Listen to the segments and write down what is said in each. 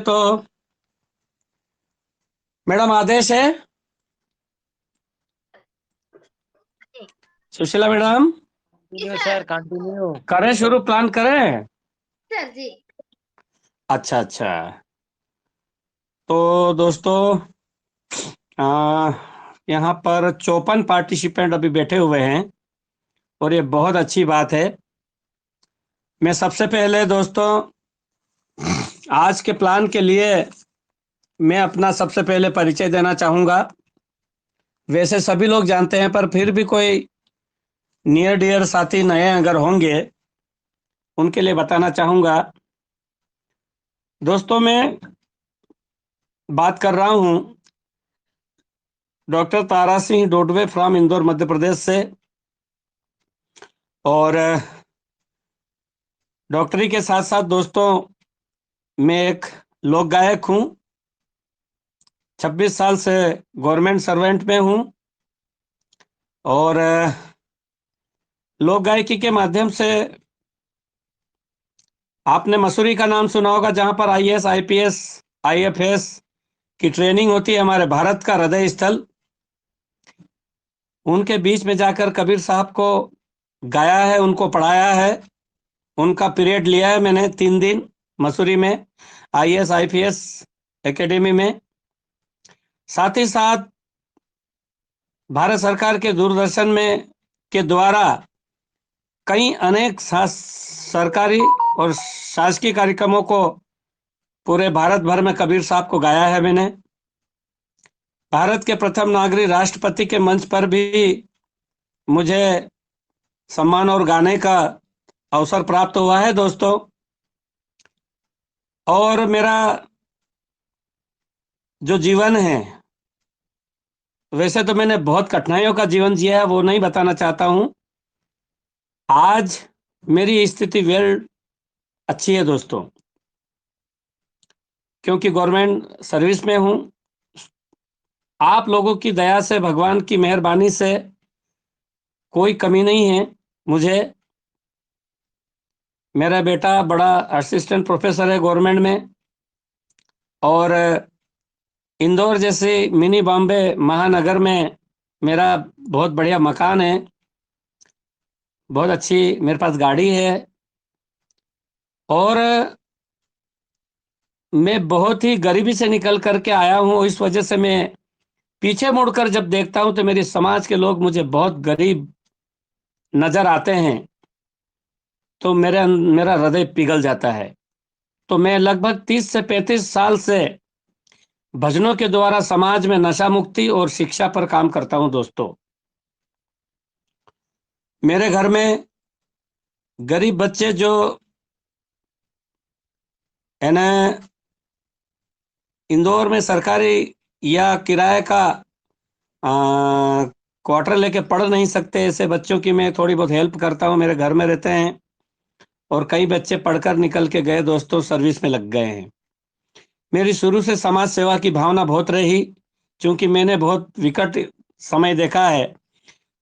तो मैडम आदेश है। Sushila madam continue sir, continue करें शुरू, प्लान करें। सर जी। अच्छा अच्छा। तो दोस्तों यहाँ पर 54 पार्टिसिपेंट अभी बैठे हुए हैं और ये बहुत अच्छी बात है। मैं सबसे पहले दोस्तों आज के प्लान के लिए मैं अपना सबसे पहले परिचय देना चाहूँगा। वैसे सभी लोग जानते हैं पर फिर भी कोई नियर डियर साथी नए अगर होंगे उनके लिए बताना चाहूँगा। दोस्तों मैं बात कर रहा हूँ डॉक्टर तारा सिंह डोडवे फ्रॉम इंदौर मध्य प्रदेश से। और डॉक्टरी के साथ साथ दोस्तों मैं एक लोक गायक हूँ। 26 साल से गवर्नमेंट सर्वेंट में हूँ और लोक गायकी के माध्यम से आपने मसूरी का नाम सुना होगा, जहाँ पर आईएएस आईपीएस आईएफएस की ट्रेनिंग होती है। हमारे भारत का हृदय स्थल, उनके बीच में जाकर कबीर साहब को गाया है, उनको पढ़ाया है, उनका पीरियड लिया है मैंने 3 दिन मसूरी में आईएएस आईपीएस एकेडमी में। साथ ही साथ भारत सरकार के दूरदर्शन में के द्वारा कई अनेक सरकारी और शासकीय कार्यक्रमों को पूरे भारत भर में कबीर साहब को गाया है मैंने। भारत के प्रथम नागरिक राष्ट्रपति के मंच पर भी मुझे सम्मान और गाने का अवसर प्राप्त हुआ है दोस्तों। और मेरा जो जीवन है, वैसे तो मैंने बहुत कठिनाइयों का जीवन जिया है, वो नहीं बताना चाहता हूँ। आज मेरी स्थिति वेल अच्छी है दोस्तों, क्योंकि गवर्नमेंट सर्विस में हूँ। आप लोगों की दया से, भगवान की मेहरबानी से कोई कमी नहीं है मुझे। मेरा बेटा बड़ा असिस्टेंट प्रोफेसर है गवर्नमेंट में, और इंदौर जैसे मिनी बॉम्बे महानगर में मेरा बहुत बढ़िया मकान है, बहुत अच्छी मेरे पास गाड़ी है। और मैं बहुत ही गरीबी से निकल करके आया हूँ, इस वजह से मैं पीछे मुड़कर जब देखता हूँ तो मेरी समाज के लोग मुझे बहुत गरीब नजर आते हैं, तो मेरा हृदय पिघल जाता है। तो मैं लगभग 30 से 35 साल से भजनों के द्वारा समाज में नशा मुक्ति और शिक्षा पर काम करता हूं दोस्तों। मेरे घर में गरीब बच्चे जो है ना, इंदौर में सरकारी या किराए का क्वार्टर लेके पढ़ नहीं सकते, ऐसे बच्चों की मैं थोड़ी बहुत हेल्प करता हूं। मेरे घर में रहते हैं और कई बच्चे पढ़कर निकल के गए दोस्तों, सर्विस में लग गए हैं। मेरी शुरू से समाज सेवा की भावना बहुत रही, क्योंकि मैंने बहुत विकट समय देखा है।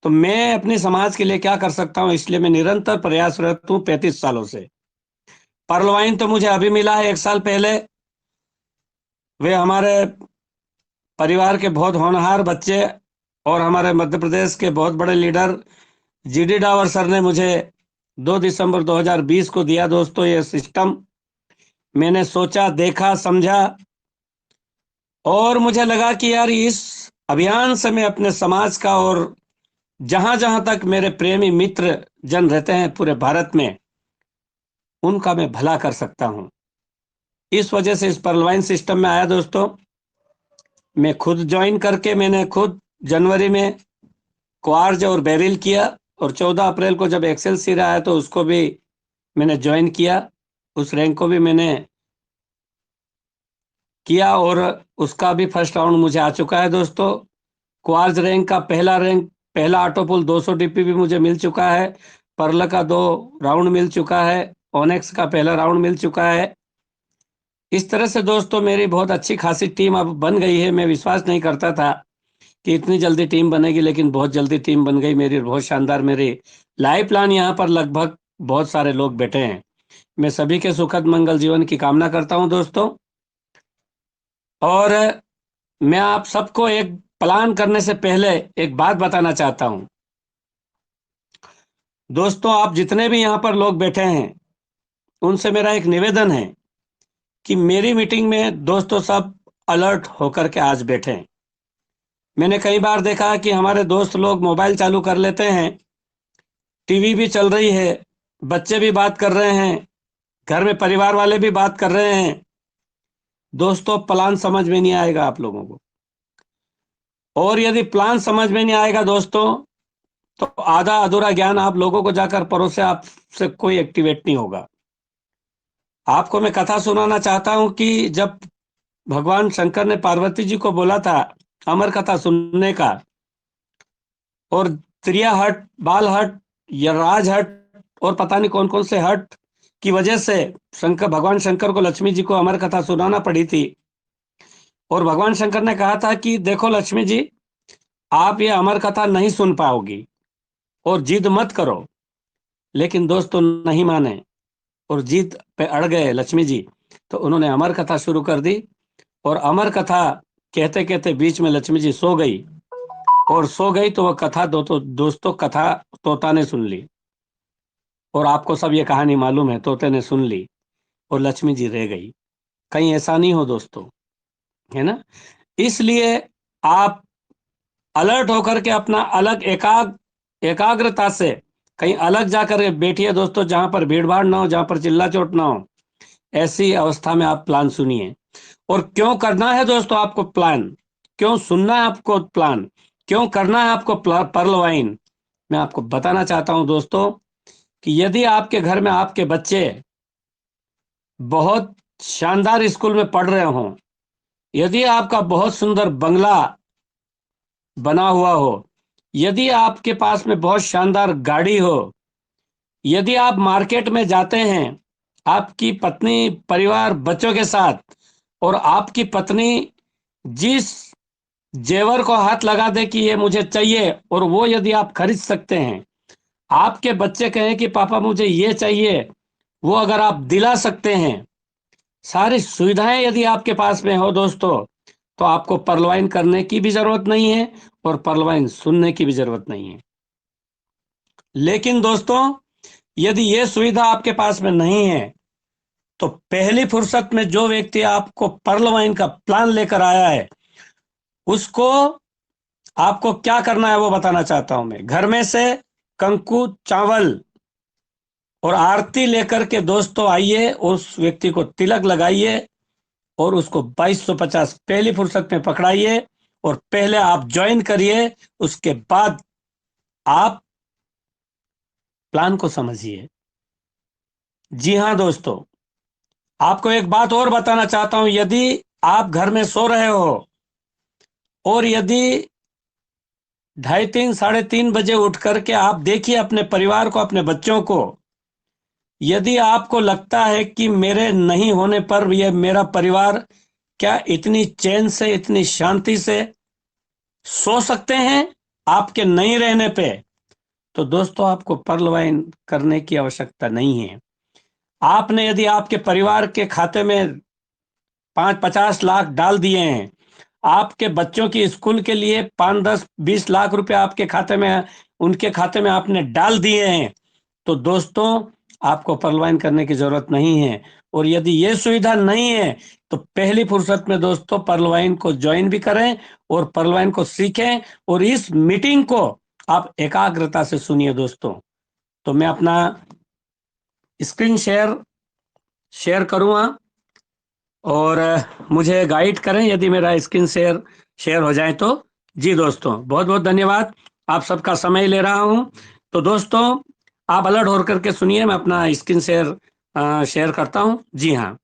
तो मैं अपने समाज के लिए क्या कर सकता हूं, इसलिए मैं निरंतर प्रयासरत हूं 35 सालों से। पर्लवाइन तो मुझे अभी मिला है 1 साल पहले। वे हमारे परिवार के बहुत होनहार बच्चे और हमारे मध्य प्रदेश के बहुत बड़े लीडर जीडी डावर सर ने मुझे 2 दिसंबर 2020 को दिया दोस्तों ये सिस्टम। मैंने सोचा, देखा, समझा और मुझे लगा कि यार इस अभियान से मैं अपने समाज का और जहां जहां तक मेरे प्रेमी मित्र जन रहते हैं पूरे भारत में, उनका मैं भला कर सकता हूं। इस वजह से इस पर्लवाइन सिस्टम में आया दोस्तों। मैं खुद ज्वाइन करके मैंने खुद जनवरी में क्वार्ज और बेरिल किया, और 14 अप्रैल को जब एक्सेल सीर आया तो उसको भी मैंने ज्वाइन किया, उस रैंक को भी मैंने किया और उसका भी फर्स्ट राउंड मुझे आ चुका है दोस्तों। क्वार्ज रैंक का पहला ऑटोपुल 200 डीपी भी मुझे मिल चुका है। पर्ल का 2 राउंड मिल चुका है। ओनेक्स का पहला राउंड मिल चुका है। इस तरह से दोस्तों मेरी बहुत अच्छी खासी टीम अब बन गई है। मैं विश्वास नहीं करता था कि इतनी जल्दी टीम बनेगी, लेकिन बहुत जल्दी टीम बन गई मेरी, बहुत शानदार। मेरी लाइफ प्लान यहाँ पर लगभग बहुत सारे लोग बैठे हैं। मैं सभी के सुखद मंगल जीवन की कामना करता हूँ दोस्तों। और मैं आप सबको एक प्लान करने से पहले एक बात बताना चाहता हूं। दोस्तों, आप जितने भी यहाँ पर लोग बैठे हैं, उनसे मेरा एक निवेदन है कि मेरी मीटिंग में दोस्तों सब अलर्ट होकर के आज बैठें। मैंने कई बार देखा कि हमारे दोस्त लोग मोबाइल चालू कर लेते हैं, टीवी भी चल रही है, बच्चे भी बात कर रहे हैं, घर में परिवार वाले भी बात कर रहे हैं। दोस्तों, प्लान समझ में नहीं आएगा आप लोगों को। और यदि प्लान समझ में नहीं आएगा दोस्तों, तो आधा अधूरा ज्ञान आप लोगों को जाकर परोसे आपसे कोई एक्टिवेट नहीं होगा। आपको मैं कथा सुनाना चाहता हूं कि जब भगवान शंकर ने पार्वती जी को बोला था अमर कथा सुनने का, और त्रिया हट, बाल हट, यराज हट और पता नहीं कौन कौन से हट की वजह से भगवान शंकर को लक्ष्मी जी को अमर कथा सुनाना पड़ी थी। और भगवान शंकर ने कहा था कि देखो लक्ष्मी जी, आप ये अमर कथा नहीं सुन पाओगी और जिद मत करो। लेकिन दोस्तों नहीं माने और जिद पे अड़ गए लक्ष्मी जी, तो उन्होंने अमर कथा शुरू कर दी। और अमर कथा कहते कहते बीच में लक्ष्मी जी सो गई, और सो गई तो वह कथा दोस्तों कथा तोता ने सुन ली। और आपको सब ये कहानी मालूम है, तोते ने सुन ली और लक्ष्मी जी रह गई। कहीं ऐसा नहीं हो दोस्तों, है ना? इसलिए आप अलर्ट होकर के अपना अलग एकाग्रता से कहीं अलग जाकर बैठिए दोस्तों, जहां पर भीड़ भाड़ ना हो, जहां पर चिल्ला चोट ना हो। ऐसी अवस्था में आप प्लान सुनिए। और क्यों करना है दोस्तों आपको प्लान, क्यों सुनना है आपको प्लान, क्यों करना है आपको पर्ल वाइन, मैं आपको बताना चाहता हूं दोस्तों कि यदि आपके घर में आपके बच्चे बहुत शानदार स्कूल में पढ़ रहे हों, यदि आपका बहुत सुंदर बंगला बना हुआ हो, यदि आपके पास में बहुत शानदार गाड़ी हो, यदि आप मार्केट में जाते हैं आपकी पत्नी परिवार बच्चों के साथ, और आपकी पत्नी जिस जेवर को हाथ लगा दे कि ये मुझे चाहिए, और वो यदि आप खरीद सकते हैं, आपके बच्चे कहें कि पापा मुझे ये चाहिए, वो अगर आप दिला सकते हैं, सारी सुविधाएं यदि आपके पास में हो दोस्तों, तो आपको परलवाइन करने की भी जरूरत नहीं है और परलवाइन सुनने की भी जरूरत नहीं है। लेकिन दोस्तों, यदि ये सुविधा आपके पास में नहीं है, तो पहली फुर्सत में जो व्यक्ति आपको परलवाइन का प्लान लेकर आया है, उसको आपको क्या करना है वो बताना चाहता हूं मैं। घर में से कंकु चावल और आरती लेकर के दोस्तों आइए, उस व्यक्ति को तिलक लगाइए और उसको 2250 पहली फुर्सत में पकड़ाइए, और पहले आप ज्वाइन करिए, उसके बाद आप प्लान को समझिए। जी हाँ दोस्तों, आपको एक बात और बताना चाहता हूं। यदि आप घर में सो रहे हो और यदि 2:30 3:30 बजे उठ करके आप देखिए अपने परिवार को, अपने बच्चों को, यदि आपको लगता है कि मेरे नहीं होने पर यह मेरा परिवार क्या इतनी चैन से, इतनी शांति से सो सकते हैं आपके नहीं रहने पे, तो दोस्तों आपको पर्ल करने की आवश्यकता नहीं है। आपने यदि आपके परिवार के खाते में 5-50 लाख डाल दिए हैं, आपके बच्चों की स्कूल के लिए 5-10-20 लाख रुपए आपके खाते में, उनके खाते में आपने डाल दिए हैं, तो दोस्तों आपको पर्लवाइन करने की जरूरत नहीं है। और यदि ये सुविधा नहीं है, तो पहली फुर्सत में दोस्तों पर्लवाइन को ज्वाइन भी करें और पर्लवाइन को सीखें, और इस मीटिंग को आप एकाग्रता से सुनिए दोस्तों। तो मैं अपना स्क्रीन शेयर शेयर करूंगा, और मुझे गाइड करें यदि मेरा स्क्रीन शेयर शेयर हो जाए तो। जी दोस्तों, बहुत बहुत धन्यवाद, आप सबका समय ले रहा हूं। तो दोस्तों आप अलर्ट होकर के सुनिए, मैं अपना स्क्रीन शेयर शेयर करता हूं। जी हाँ।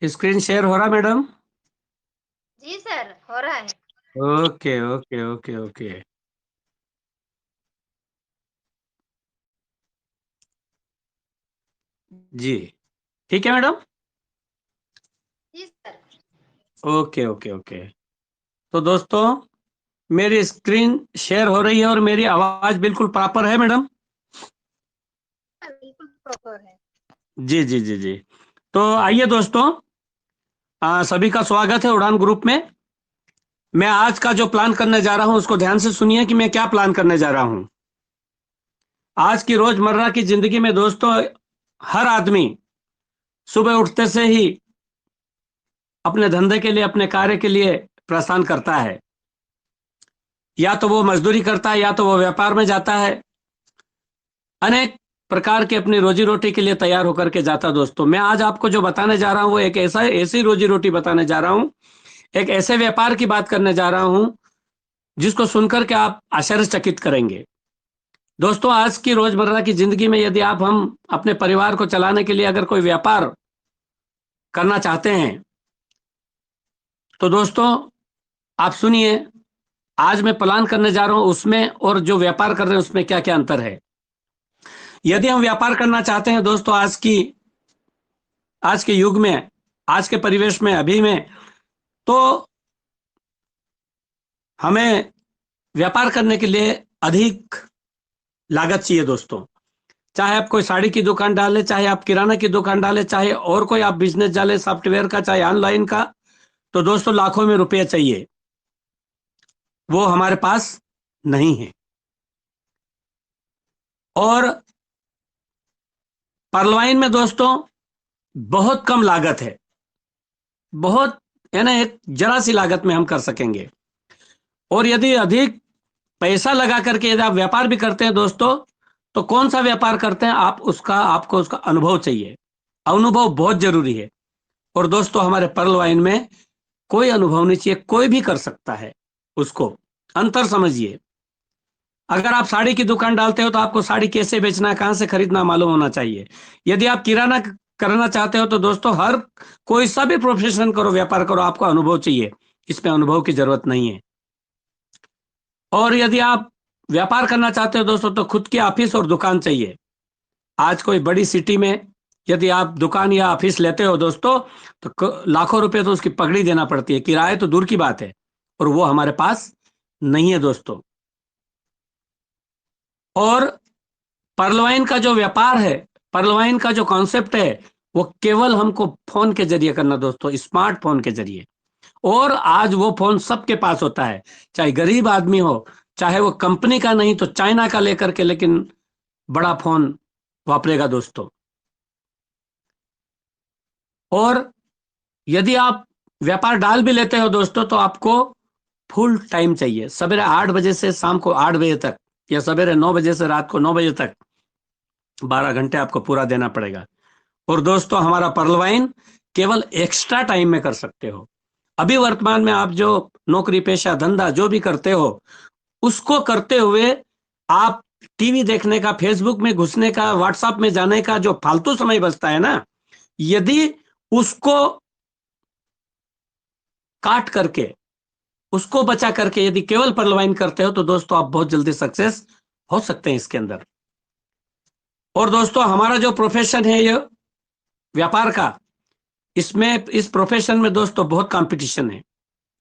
स्क्रीन शेयर हो रहा मैडम? जी सर, हो रहा है। Okay okay okay okay. जी, ठीक है मैडम। जी सर। Okay okay okay. तो दोस्तों, मेरी स्क्रीन शेयर हो रही है और मेरी आवाज बिल्कुल प्रॉपर है मैडम? बिल्कुल प्रॉपर है। जी जी जी जी। तो आइए दोस्तों, सभी का स्वागत है उड़ान ग्रुप में। मैं आज का जो प्लान करने जा रहा हूं उसको ध्यान से सुनिए कि मैं क्या प्लान करने जा रहा हूं। आज की रोजमर्रा की जिंदगी में दोस्तों, हर आदमी सुबह उठते से ही अपने धंधे के लिए, अपने कार्य के लिए प्रस्थान करता है। या तो वो मजदूरी करता है या तो वो व्यापार में जाता है। अनेक प्रकार के अपनी रोजी रोटी के लिए तैयार होकर के जाता। दोस्तों, मैं आज आपको जो बताने जा रहा हूं वो एक ऐसी रोजी रोटी बताने जा रहा हूं, एक ऐसे व्यापार की बात करने जा रहा हूं जिसको सुनकर के आप आश्चर्यचकित करेंगे। दोस्तों, आज की रोजमर्रा की जिंदगी में यदि हम अपने परिवार को चलाने के लिए अगर कोई व्यापार करना चाहते हैं तो दोस्तों आप सुनिए, आज मैं प्लान करने जा रहा हूं उसमें और जो व्यापार कर रहे हैं उसमें क्या क्या अंतर है। यदि हम व्यापार करना चाहते हैं दोस्तों, आज के युग में, आज के परिवेश में, अभी में, तो हमें व्यापार करने के लिए अधिक लागत चाहिए दोस्तों। चाहे आप कोई साड़ी की दुकान डालें, चाहे आप किराना की दुकान डालें, चाहे और कोई आप बिजनेस डालें, सॉफ्टवेयर का, चाहे ऑनलाइन का, तो दोस्तों लाखों में रुपए चाहिए। वो हमारे पास नहीं है। और परलवाइन में दोस्तों बहुत कम लागत है। बहुत, यानी एक जरा सी लागत में हम कर सकेंगे। और यदि अधिक पैसा लगा करके यदि आप व्यापार भी करते हैं दोस्तों, तो कौन सा व्यापार करते हैं आप, आपको उसका अनुभव चाहिए। अनुभव बहुत जरूरी है। और दोस्तों, हमारे पर्ल वाइन में कोई अनुभव नहीं चाहिए, कोई भी कर सकता है उसको। अंतर समझिए। अगर आप साड़ी की दुकान डालते हो तो आपको साड़ी कैसे बेचना है, कहां से खरीदना मालूम होना चाहिए। यदि आप किराना करना चाहते हो तो दोस्तों, हर कोई सा भी प्रोफेशन करो, व्यापार करो, आपको अनुभव चाहिए। इसमें अनुभव की जरूरत नहीं है। और यदि आप व्यापार करना चाहते हो दोस्तों, तो खुद की ऑफिस और दुकान चाहिए। आज कोई बड़ी सिटी में यदि आप दुकान या ऑफिस लेते हो दोस्तों, तो लाखों रुपए तो उसकी पगड़ी देना पड़ती है, किराए तो दूर की बात है। और वो हमारे पास नहीं है दोस्तों। और पर्लवाइन का जो व्यापार है, पर्लवाइन का जो कॉन्सेप्ट है, वो केवल हमको फोन के जरिए करना दोस्तों, स्मार्टफोन के जरिए। और आज वो फोन सबके पास होता है, चाहे गरीब आदमी हो, चाहे वो कंपनी का नहीं तो चाइना का लेकर के, लेकिन बड़ा फोन वापरेगा दोस्तों। और यदि आप व्यापार डाल भी लेते हो दोस्तों, तो आपको फुल टाइम चाहिए। सवेरे 8 बजे से शाम को 8 बजे तक, या सवेरे 9 बजे से रात को 9 बजे तक, 12 घंटे आपको पूरा देना पड़ेगा। और दोस्तों, हमारा पर्लवाइन केवल एक्स्ट्रा टाइम में कर सकते हो। अभी वर्तमान में आप जो नौकरी पेशा धंधा जो भी करते हो, उसको करते हुए आप टीवी देखने का, फेसबुक में घुसने का, व्हाट्सएप में जाने का जो फालतू समय बचता है ना, यदि उसको काट करके, उसको बचा करके यदि केवल पर्लवाइन करते हो तो दोस्तों आप बहुत जल्दी सक्सेस हो सकते हैं इसके अंदर। और दोस्तों, हमारा जो प्रोफेशन है ये व्यापार का, इसमें, इस प्रोफेशन में दोस्तों बहुत कंपटीशन है।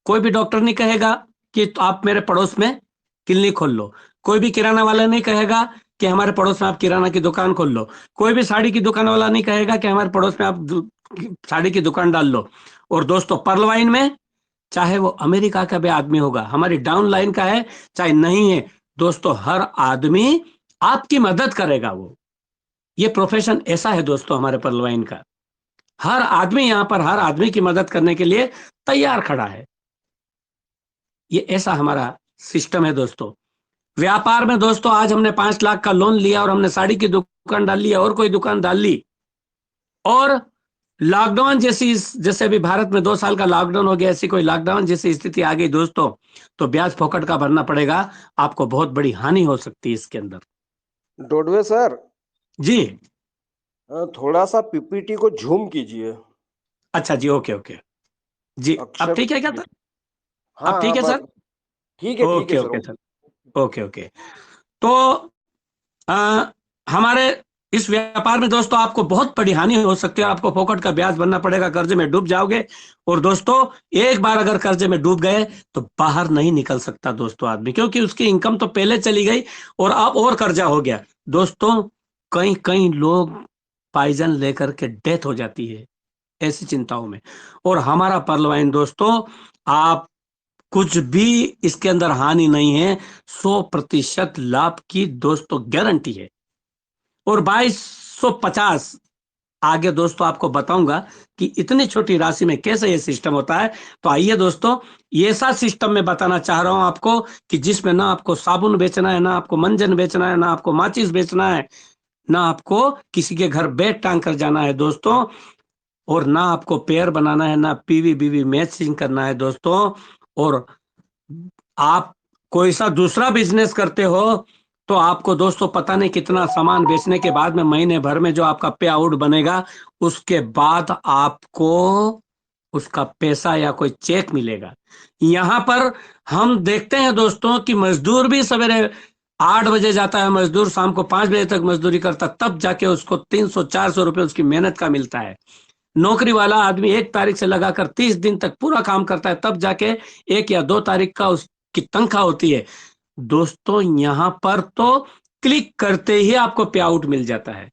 कोई भी डॉक्टर नहीं कहेगा कि तो आप मेरे पड़ोस में क्लिनिक खोल लो। कोई भी किराना वाला नहीं कहेगा कि हमारे पड़ोस में आप किराना की दुकान खोल लो। कोई भी साड़ी की दुकान वाला नहीं कहेगा कि हमारे पड़ोस में आप साड़ी की दुकान डाल लो। और दोस्तों, पर्लवाइन में चाहे वो अमेरिका का भी आदमी होगा, हमारी डाउन लाइन का है चाहे नहीं है दोस्तों, हर आदमी आपकी मदद करेगा। वो, ये प्रोफेशन ऐसा है दोस्तों हमारे पर्लवाइन का। हर आदमी यहां पर हर आदमी की मदद करने के लिए तैयार खड़ा है। ये ऐसा हमारा सिस्टम है दोस्तों। व्यापार में दोस्तों, आज हमने 5 लाख का लोन लिया और हमने साड़ी की दुकान डाल ली और कोई दुकान डाल ली, और लॉकडाउन जैसी, जैसे अभी भारत में 2 साल का लॉकडाउन हो गया, ऐसी कोई लॉकडाउन जैसी स्थिति आ गई दोस्तों, तो ब्याज फोकट का भरना पड़ेगा। आपको बहुत बड़ी हानि हो सकती है इसके अंदर। डोडवे सर, जी। थोड़ा सा पीपीटी को झूम कीजिए। अच्छा जी, ओके ओके। जी, अब अक्षर ठीक है क्या सर? हाँ अब ठीक है सर? ठीक है okay sir. Okay sir. Okay okay. तो आ, हमारे इस व्यापार में दोस्तों आपको बहुत बड़ी हानि हो सकती है, आपको फोकट का ब्याज भरना पड़ेगा, कर्जे में डूब जाओगे। और दोस्तों एक बार अगर कर्जे में डूब गए तो बाहर नहीं निकल सकता दोस्तों आदमी, क्योंकि उसकी इनकम तो पहले चली गई और अब और कर्जा हो गया दोस्तों। कई कई लोग पॉइजन लेकर के डेथ हो जाती है ऐसी चिंताओं में। और हमारा पर्लवाइन दोस्तों, आप कुछ भी इसके अंदर हानि नहीं है, 100% लाभ की दोस्तों गारंटी है। और 2250 आगे दोस्तों आपको बताऊंगा कि इतनी छोटी राशि में कैसे ये सिस्टम होता है। तो आइए दोस्तों, ये ऐसा सिस्टम मैं बताना चाह रहा हूं आपको कि जिसमें ना आपको साबुन बेचना है, ना आपको मंजन बेचना है, ना आपको माचिस बेचना है, ना आपको किसी के घर बैग टांग कर जाना है दोस्तों, और ना आपको पेयर बनाना है, ना पीवी बीवी मैचिंग करना है दोस्तों। और आप कोई सा दूसरा बिजनेस करते हो तो आपको दोस्तों पता नहीं कितना सामान बेचने के बाद में महीने भर में जो आपका पे आउट बनेगा, उसके बाद आपको उसका पैसा या कोई चेक मिलेगा। यहां पर हम देखते हैं दोस्तों कि मजदूर भी सवेरे 8 बजे जाता है, मजदूर शाम को 5 बजे तक मजदूरी करता, तब जाके उसको 300-400 रुपए उसकी मेहनत का मिलता है। नौकरी वाला आदमी 1 तारीख से लगाकर 30 दिन तक पूरा काम करता है, तब जाके 1 या 2 तारीख का उसकी तनख्वाह होती है। दोस्तों यहां पर तो क्लिक करते ही आपको पे आउट मिल जाता है,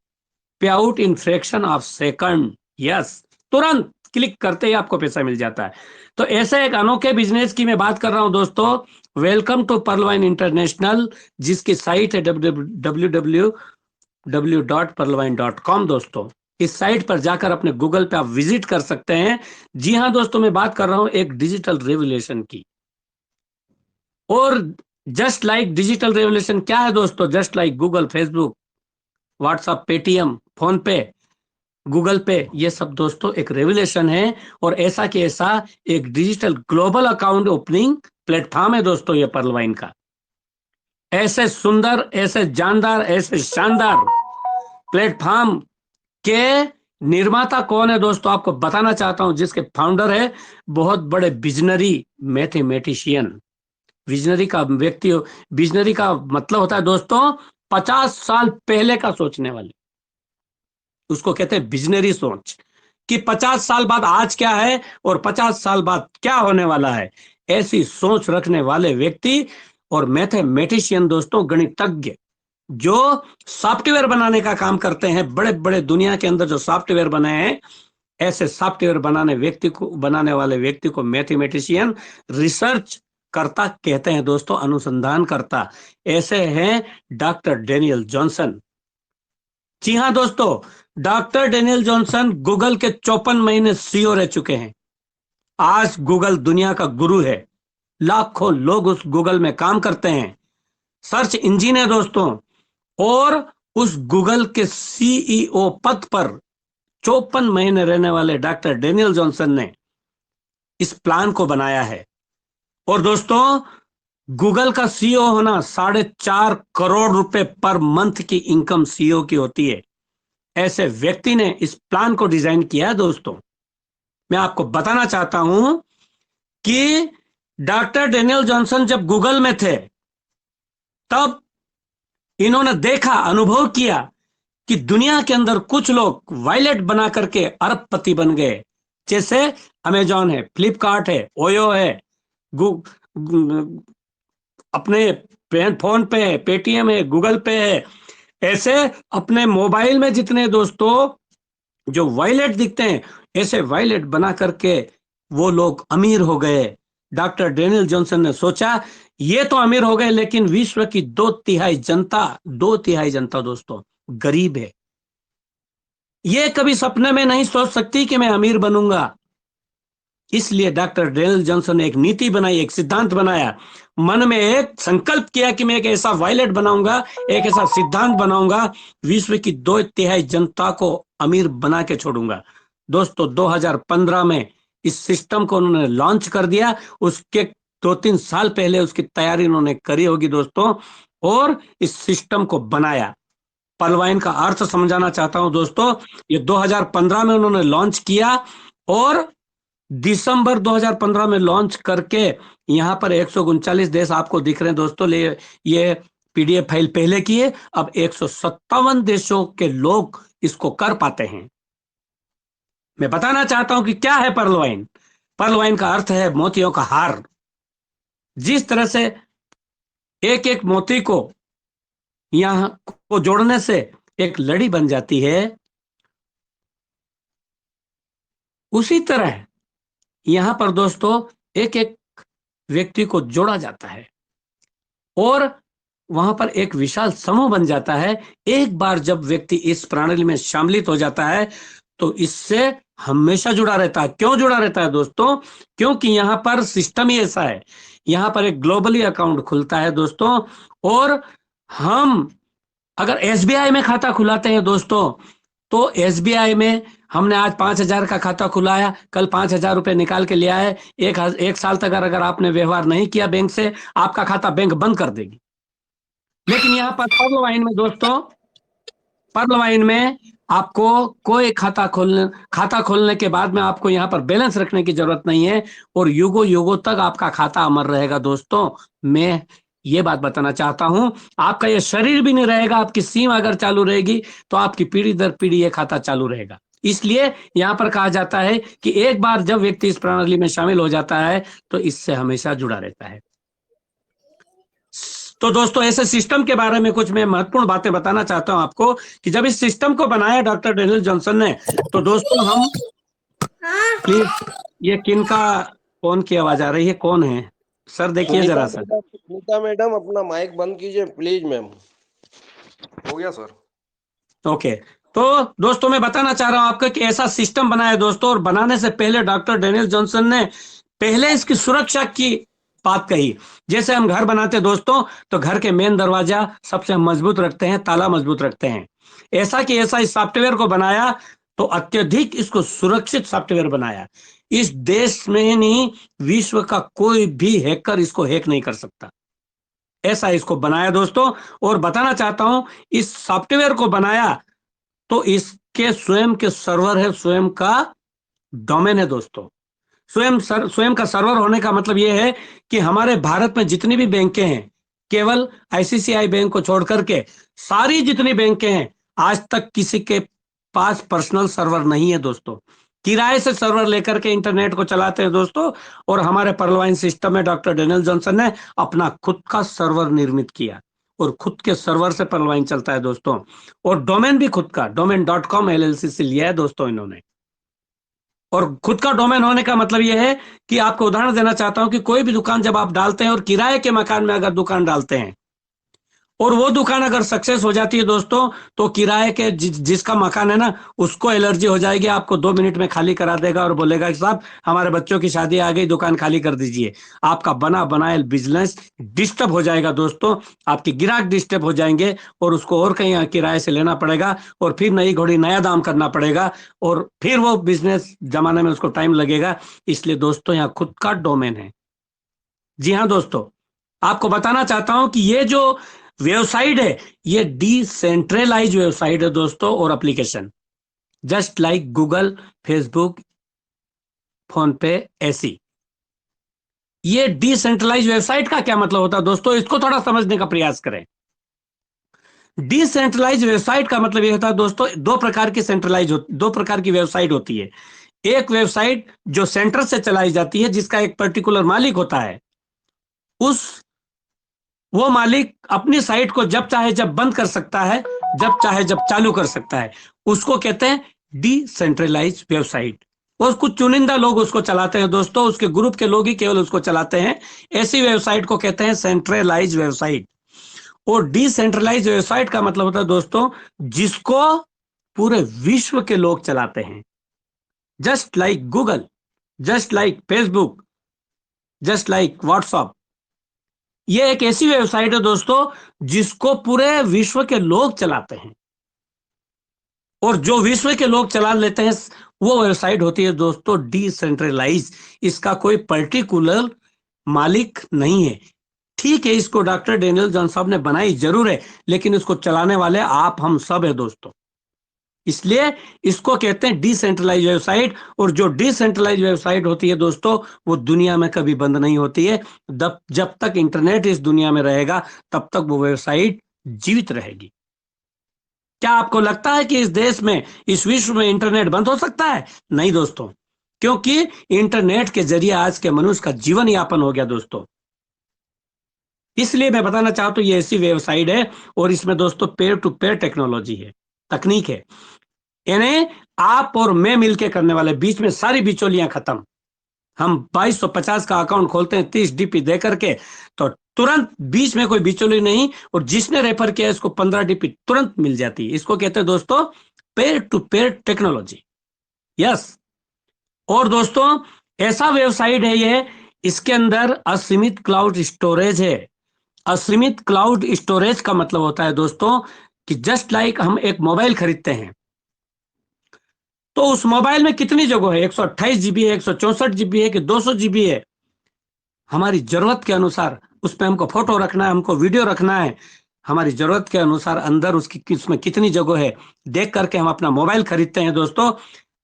पे out in fraction of second. Yes, तुरंत क्लिक करते ही आपको पैसा मिल जाता है। तो ऐसे एक अनोखे बिजनेस की मैं बात कर रहा हूं दोस्तों। वेलकम टू पर्लवाइन इंटरनेशनल, जिसकी साइट है www.perlwine.com दोस्तों। इस साइट पर जाकर अपने गूगल पे आप विजिट कर सकते हैं। जी हां दोस्तों, मैं बात कर रहा हूं एक डिजिटल रेवोल्यूशन की। और जस्ट लाइक डिजिटल रेवोल्यूशन क्या है दोस्तों? Just like Google, Facebook, WhatsApp, Paytm, phone पे, गूगल पे, ये सब दोस्तों एक रेवोल्यूशन है। और ऐसा कि ऐसा एक digital global account opening platform है दोस्तों ये पर्लवाइन का। ऐसे सुंदर, ऐसे जानदार, ऐसे शानदार प्लेटफॉर्म के निर्माता कौन है दोस्तों, आपको बताना चाहता हूं। जिसके फाउंडर है बहुत बड़े विजनरी मैथमेटिशियन। विजनरी का व्यक्ति, विजनरी का मतलब होता है दोस्तों 50 साल पहले का सोचने वाले, उसको कहते हैं विजनरी सोच, कि 50 साल बाद आज क्या है और 50 साल बाद क्या होने वाला है, ऐसी सोच रखने वाले व्यक्ति और मैथमेटिशियन दोस्तों, गणितज्ञ, जो सॉफ्टवेयर बनाने का काम करते हैं। बड़े बड़े दुनिया के अंदर जो सॉफ्टवेयर बने हैं, ऐसे सॉफ्टवेयर बनाने वाले व्यक्ति को मैथमेटिशियन, रिसर्च करता कहते हैं दोस्तों, अनुसंधान करता। ऐसे हैं डॉक्टर डेनियल जॉनसन। जी हां दोस्तों, डॉक्टर डेनियल जॉनसन गूगल के 54 महीने सीईओ रह चुके हैं। आज गूगल दुनिया का गुरु है, लाखों लोग उस गूगल में काम करते हैं, सर्च इंजिन है दोस्तों। और उस गूगल के सीईओ पद पर 54 महीने रहने वाले डॉक्टर डेनियल जॉनसन ने इस प्लान को बनाया है। और दोस्तों गूगल का सीईओ होना 4.5 करोड़ रुपए पर मंथ की इनकम सीईओ की होती है। ऐसे व्यक्ति ने इस प्लान को डिजाइन किया है दोस्तों। मैं आपको बताना चाहता हूं कि डॉक्टर डेनियल जॉनसन जब गूगल में थे, तब इन्होंने देखा, अनुभव किया कि दुनिया के अंदर कुछ लोग वायलेट बना करके अरबपति बन गए। जैसे अमेजॉन है, फ्लिपकार्ट है, ओयो है, अपने फोन पे है, पेटीएम है, गूगल पे है। ऐसे अपने मोबाइल में जितने दोस्तों जो वायलेट दिखते हैं, ऐसे वायलेट बना करके वो लोग अमीर हो गए। डॉक्टर डेनियल जॉनसन ने सोचा ये तो अमीर हो गए, लेकिन विश्व की 2/3 जनता दोस्तों गरीब है। ये कभी सपने में नहीं सोच सकती कि मैं अमीर बनूंगा। इसलिए डॉक्टर डेनियल जॉनसन ने एक नीति बनाई, एक सिद्धांत बनाया, मन में एक संकल्प किया कि मैं एक ऐसा वायलेट बनाऊंगा, एक ऐसा सिद्धांत बनाऊंगा, विश्व की 2/3 जनता को अमीर बना के छोड़ूंगा। दोस्तों 2015 में इस सिस्टम को उन्होंने लॉन्च कर दिया। उसके 2-3 साल पहले उसकी तैयारी उन्होंने करी होगी दोस्तों, और इस सिस्टम को बनाया। पर्लवाइन का अर्थ समझाना चाहता हूं दोस्तों। ये 2015 में उन्होंने लॉन्च किया, और दिसंबर 2015 में लॉन्च करके यहां पर 139 देश आपको दिख रहे हैं दोस्तों। ये पीडीएफ फाइल पहले की है, अब 157 देशों के लोग इसको कर पाते हैं। मैं बताना चाहता हूं कि क्या है पर्ल वाइन। पर्ल वाइन का अर्थ है मोतियों का हार। जिस तरह से एक एक मोती को यहां को जोड़ने से एक लड़ी बन जाती है, उसी तरह यहां पर दोस्तों एक एक व्यक्ति को जोड़ा जाता है और वहां पर एक विशाल समूह बन जाता है। एक बार जब व्यक्ति इस प्रणाली में शामिलित हो जाता है तो इससे हमेशा जुड़ा रहता है। क्यों जुड़ा रहता है दोस्तों? क्योंकि यहां पर सिस्टम ही ऐसा है। यहां पर एक ग्लोबली अकाउंट खुलता है दोस्तों, और हम अगर एसबीआई में खाता खुलाते हैं दोस्तों, तो एसबीआई में हमने आज 5,000 का खाता खुलाया, कल 5,000 रुपए निकाल के लिया है, एक साल तक अगर आपने व्यवहार नहीं किया बैंक से, आपका खाता बैंक बंद कर देगी। लेकिन यहाँ पर पर्ल वाइन में दोस्तों, पर्ल वाइन में आपको कोई खाता खोलने के बाद में आपको यहाँ पर बैलेंस रखने की जरूरत नहीं है, और युगों युगों तक आपका खाता अमर रहेगा दोस्तों। मैं ये बात बताना चाहता हूं, आपका ये शरीर भी नहीं रहेगा, आपकी सीम अगर चालू रहेगी तो आपकी पीढ़ी दर पीढ़ी ये खाता चालू रहेगा। इसलिए यहां पर कहा जाता है कि एक बार जब व्यक्ति इस प्रणाली में शामिल हो जाता है तो इससे हमेशा जुड़ा रहता है। तो दोस्तों ऐसे सिस्टम के बारे में कुछ मैं महत्वपूर्ण बातें बताना चाहता हूं आपको, कि जब इस सिस्टम को बनाया डॉक्टर डेनियल जॉनसन ने, तो दोस्तों हम प्लीज, ये किनका फोन की आवाज आ रही है, कौन है सर? देखिए जरा सर। सुनीता मैडम अपना माइक बंद कीजिए प्लीज मैम। हो गया सर। ओके, तो दोस्तों मैं बताना चाह रहा हूं आपको कि ऐसा सिस्टम बनाया है दोस्तों, और बनाने से पहले डॉक्टर डेनियल जॉनसन ने पहले इसकी सुरक्षा की बात कही। जैसे हम घर बनाते दोस्तों, तो घर के मेन दरवाजा सबसे मजबूत रखते हैं, ताला मजबूत रखते हैं। ऐसा कि ऐसा इस सॉफ्टवेयर को बनाया तो अत्यधिक इसको सुरक्षित सॉफ्टवेयर बनाया। इस देश में नहीं, विश्व का कोई भी हैकर इसको हैक नहीं कर सकता, ऐसा इसको बनाया दोस्तों। और बताना चाहता हूं, इस सॉफ्टवेयर को बनाया तो इसके स्वयं के सर्वर है, स्वयं का डोमेन है दोस्तों। स्वयं का सर्वर होने का मतलब यह है कि हमारे भारत में जितनी भी बैंकें हैं, केवल आईसीआईसीआई बैंक को छोड़ करके सारी जितनी बैंकें हैं, आज तक किसी के पास पर्सनल सर्वर नहीं है दोस्तों। किराए से सर्वर लेकर के इंटरनेट को चलाते हैं दोस्तों, और हमारे पर्ल वाइन सिस्टम में डॉक्टर डेनियल जॉनसन ने अपना खुद का सर्वर निर्मित किया, और खुद के सर्वर से पर्ल वाइन चलता है दोस्तों। और डोमेन भी खुद का domain.com LLC से लिया है दोस्तों इन्होंने। और खुद का डोमेन होने का मतलब यह है कि आपको उदाहरण देना चाहता हूं कि कोई भी दुकान जब आप डालते हैं, और किराए के मकान में अगर दुकान डालते हैं, और वो दुकान अगर सक्सेस हो जाती है दोस्तों, तो किराए के जिसका मकान है ना, उसको एलर्जी हो जाएगी, आपको 2 मिनट में खाली करा देगा और बोलेगा कि साहब हमारे बच्चों की शादी आ गई, दुकान खाली कर दीजिए। आपका बना बनाया बिजनेस डिस्टर्ब हो जाएगा दोस्तों, आपके ग्राहक डिस्टर्ब हो जाएंगे, और उसको और कहीं किराए से लेना पड़ेगा, और फिर नई घोड़ी नया दाम करना पड़ेगा, और फिर वो बिजनेस जमाने में उसको टाइम लगेगा। इसलिए दोस्तों यहाँ खुद का डोमेन है। जी हाँ दोस्तों, आपको बताना चाहता हूं कि ये जो वेबसाइट है, ये डिसेंट्रलाइज वेबसाइट है दोस्तों, और application just like Google, Facebook, phone पे, ऐसी। ये डिसेंट्रलाइज वेबसाइट का क्या मतलब होता है दोस्तों? इसको थोड़ा समझने का प्रयास करें। डिसेंट्रलाइज वेबसाइट का मतलब यह होता है दोस्तों, दो प्रकार की वेबसाइट होती है। एक वेबसाइट जो सेंटर से चलाई जाती है, जिसका एक पर्टिकुलर मालिक होता है, वो मालिक अपनी साइट को जब चाहे जब बंद कर सकता है, जब चाहे जब चालू कर सकता है, उसको कहते हैं डिसेंट्रलाइज वेबसाइट। और कुछ चुनिंदा लोग उसको चलाते हैं दोस्तों, उसके ग्रुप के लोग ही केवल उसको चलाते हैं। ऐसी वेबसाइट को कहते हैं सेंट्रलाइज वेबसाइट। और डिसेंट्रलाइज वेबसाइट का मतलब होता है दोस्तों, जिसको पूरे विश्व के लोग चलाते हैं, just like Google, just like Facebook, just like WhatsApp. ये एक ऐसी वेबसाइट है दोस्तों जिसको पूरे विश्व के लोग चलाते हैं, और जो विश्व के लोग चला लेते हैं वो वेबसाइट होती है दोस्तों डिसेंट्रलाइज। इसका कोई पर्टिकुलर मालिक नहीं है। ठीक है, इसको डॉक्टर डेनियल जॉनसन ने बनाई जरूर है, लेकिन इसको चलाने वाले आप हम सब है दोस्तों। इसलिए इसको कहते हैं डिसेंट्रलाइज वेबसाइट। और जो डिसेंट्रलाइज वेबसाइट होती है दोस्तों, वो दुनिया में कभी बंद नहीं होती है। जब तक इंटरनेट इस दुनिया में रहेगा तब तक वो वेबसाइट जीवित रहेगी। क्या आपको लगता है कि इस देश में, इस विश्व में इंटरनेट बंद हो सकता है? नहीं दोस्तों, क्योंकि इंटरनेट के जरिए आज के मनुष्य का जीवन यापन हो गया दोस्तों। इसलिए मैं बताना चाहता हूं, ये ऐसी वेबसाइट है और इसमें दोस्तों पेयर टू पेयर टेक्नोलॉजी है, तकनीक है। यानी आप और मैं मिलकर करने वाले, बीच में सारी बिचौलियां खत्म। हम 2250 का अकाउंट खोलते हैं 30 डीपी दे करके, तो तुरंत बीच में कोई बिचौली नहीं, और जिसने रेफर किया इसको 15 डीपी तुरंत मिल जाती है। इसको कहते हैं दोस्तों pair to pair technology. Yes. और दोस्तों ऐसा वेबसाइट है ये, इसके अंदर असीमित क्लाउड स्टोरेज है। असीमित क्लाउड स्टोरेज का मतलब होता है दोस्तों कि जस्ट लाइक हम एक मोबाइल खरीदते हैं, तो उस मोबाइल में कितनी जगह है? 128 जीबी है, 164 जीबी है कि 200 जीबी है? हमारी जरूरत के अनुसार उसमें हमको फोटो रखना है, हमको वीडियो रखना है, हमारी जरूरत के अनुसार अंदर उसमें कितनी जगह है देख करके हम अपना मोबाइल खरीदते हैं दोस्तों।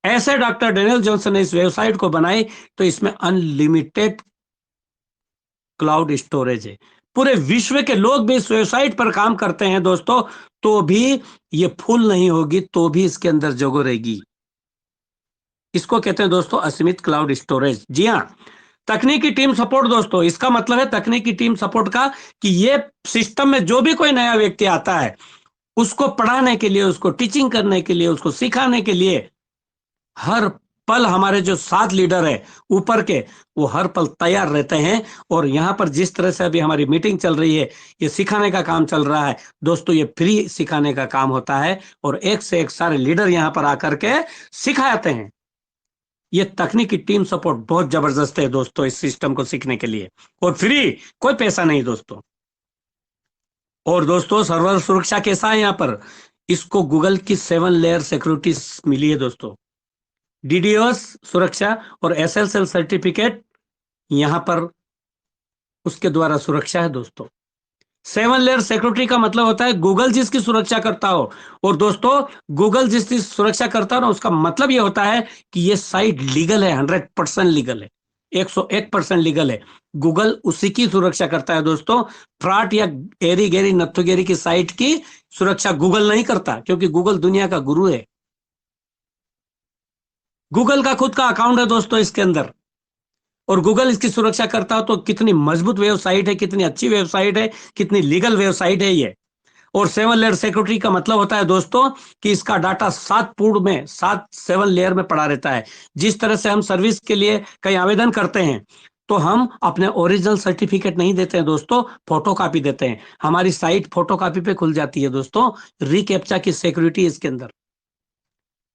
ऐसे डॉक्टर डेनियल जॉनसन ने इस वेबसाइट को बनाई, तो इसमें अनलिमिटेड क्लाउड स्टोरेज है। पूरे विश्व के लोग भी इस वेबसाइट पर काम करते हैं दोस्तों, तो भी ये फुल नहीं होगी, तो भी इसके अंदर जगह रहेगी। इसको कहते हैं दोस्तों असीमित क्लाउड स्टोरेज। जी हाँ, तकनीकी टीम सपोर्ट दोस्तों, इसका मतलब है तकनीकी टीम सपोर्ट का कि ये सिस्टम में जो भी कोई नया व्यक्ति आता है, उसको पढ़ाने के लिए, उसको टीचिंग करने के लिए, उसको सिखाने के लिए हर पल हमारे जो 7 लीडर है ऊपर के, वो हर पल तैयार रहते हैं। और यहां पर जिस तरह से अभी हमारी मीटिंग चल रही है, ये सिखाने का काम चल रहा है दोस्तों, ये फ्री सिखाने का काम होता है, और एक से एक सारे लीडर यहां पर आकर के सिखाते हैं। ये तकनीकी टीम सपोर्ट बहुत जबरदस्त है दोस्तों इस सिस्टम को सीखने के लिए, और फ्री, कोई पैसा नहीं दोस्तों। और दोस्तों सर्वर सुरक्षा कैसा है यहाँ पर? इसको गूगल की 7 लेयर सिक्योरिटी मिली है दोस्तों। डीडीओएस सुरक्षा और एसएसएल सर्टिफिकेट यहां पर उसके द्वारा सुरक्षा है दोस्तों। 7 लेयर सिक्योरिटी का मतलब होता है गूगल जिसकी सुरक्षा करता हो। और दोस्तों गूगल जिसकी सुरक्षा करता हो ना, उसका मतलब यह होता है कि यह साइट लीगल है, 100% लीगल है, 101% लीगल है। गूगल उसी की सुरक्षा करता है दोस्तों। फ्रॉड या एरी गेरी नत्थुगेरी की साइट की सुरक्षा गूगल नहीं करता, क्योंकि गूगल दुनिया का गुरु है। गूगल का खुद का अकाउंट है दोस्तों इसके अंदर, और गूगल इसकी सुरक्षा करता हो। तो कितनी मजबूत वेबसाइट है, कितनी अच्छी वेबसाइट है, कितनी लीगल वेबसाइट है ये। और 7 लेयर सिक्योरिटी का मतलब होता है दोस्तों कि इसका डाटा 7 लेयर में पड़ा रहता है। जिस तरह से हम सर्विस के लिए कहीं आवेदन करते हैं, तो हम अपने ओरिजिनल सर्टिफिकेट नहीं देते हैं दोस्तों, फोटोकॉपी देते हैं। हमारी साइट फोटोकॉपी पे खुल जाती है दोस्तों, रीकैप्चा की सिक्योरिटी इसके अंदर,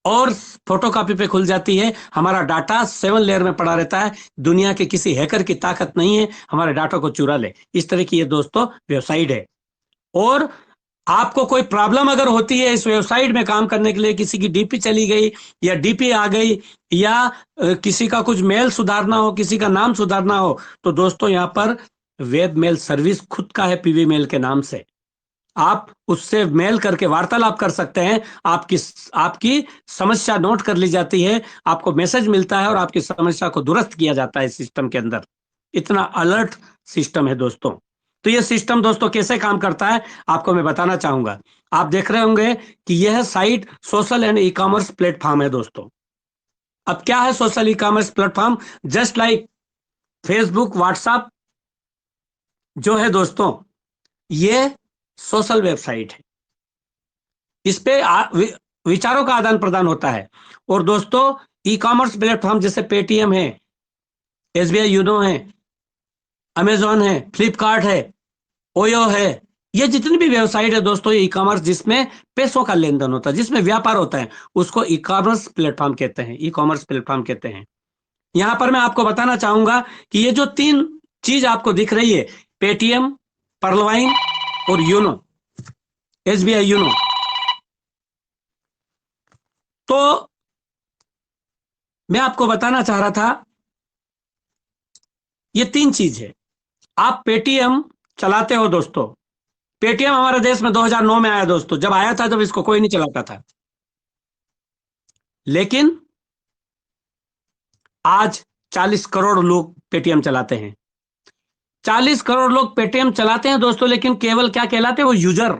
और फोटोकॉपी पे खुल जाती है। हमारा डाटा 7 लेयर में पड़ा रहता है। दुनिया के किसी हैकर की ताकत नहीं है हमारे डाटा को चुरा ले। इस तरह की ये दोस्तों वेबसाइट है। और आपको कोई प्रॉब्लम अगर होती है इस वेबसाइट में काम करने के लिए, किसी की डीपी चली गई या डीपी आ गई, या किसी का कुछ मेल सुधारना हो, किसी का नाम सुधारना हो, तो दोस्तों यहाँ पर वेब मेल सर्विस खुद का है, पीवी मेल के नाम से। आप उससे मेल करके वार्तालाप कर सकते हैं। आपकी समस्या नोट कर ली जाती है, आपको मैसेज मिलता है और आपकी समस्या को दुरुस्त किया जाता है सिस्टम के अंदर। इतना अलर्ट सिस्टम है दोस्तों। तो यह सिस्टम दोस्तों कैसे काम करता है आपको मैं बताना चाहूंगा। आप देख रहे होंगे कि यह site social and e commerce platform है दोस्तों। अब क्या है social e commerce platform? Just like Facebook, WhatsApp जो है दोस्तों, ये सोशल वेबसाइट है। इस पे विचारों का आदान प्रदान होता है। और दोस्तों ई कॉमर्स प्लेटफॉर्म जैसे पेटीएम है, एसबीआई यूनो है, अमेजॉन है, फ्लिपकार्ट है, ओयो है, ये जितनी भी वेबसाइट है दोस्तों, ये ई कॉमर्स जिसमें पैसों का लेन देन होता है, जिसमें व्यापार होता है, उसको ई कॉमर्स प्लेटफॉर्म कहते हैं, ई कॉमर्स प्लेटफॉर्म कहते हैं। यहां पर मैं आपको बताना चाहूंगा कि ये जो 3 चीज आपको दिख रही है, पेटीएम, पर्लवाइन और यूनो, एसबीआई यूनो, तो मैं आपको बताना चाह रहा था ये 3 चीज है। आप पेटीएम चलाते हो दोस्तों। पेटीएम हमारे देश में 2009 में आया दोस्तों। जब आया था जब इसको कोई नहीं चलाता था। लेकिन आज 40 करोड़ लोग पेटीएम चलाते हैं। 40 करोड़ लोग पेटीएम चलाते हैं दोस्तों, लेकिन केवल क्या कहलाते हैं? वो यूजर।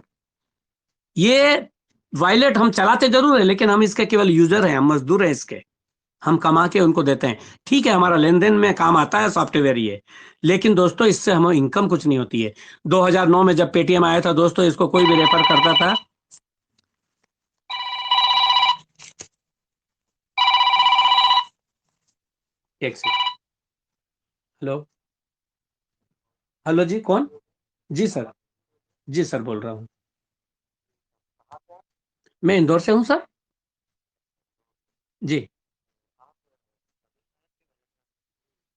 ये वॉलेट हम चलाते जरूर है, लेकिन हम इसके केवल यूजर हैं, हम मजदूर हैं इसके। हम कमा के उनको देते हैं। ठीक है, हमारा लेन देन में काम आता है सॉफ्टवेयर ये, लेकिन दोस्तों इससे हमें इनकम कुछ नहीं होती है। 2009 में जब पेटीएम आया था दोस्तों, इसको कोई भी रेफर करता था। एक सेकंड। हेलो हेलो जी, कौन? जी सर। जी सर, बोल रहा हूँ। मैं इंदौर से हूँ सर। जी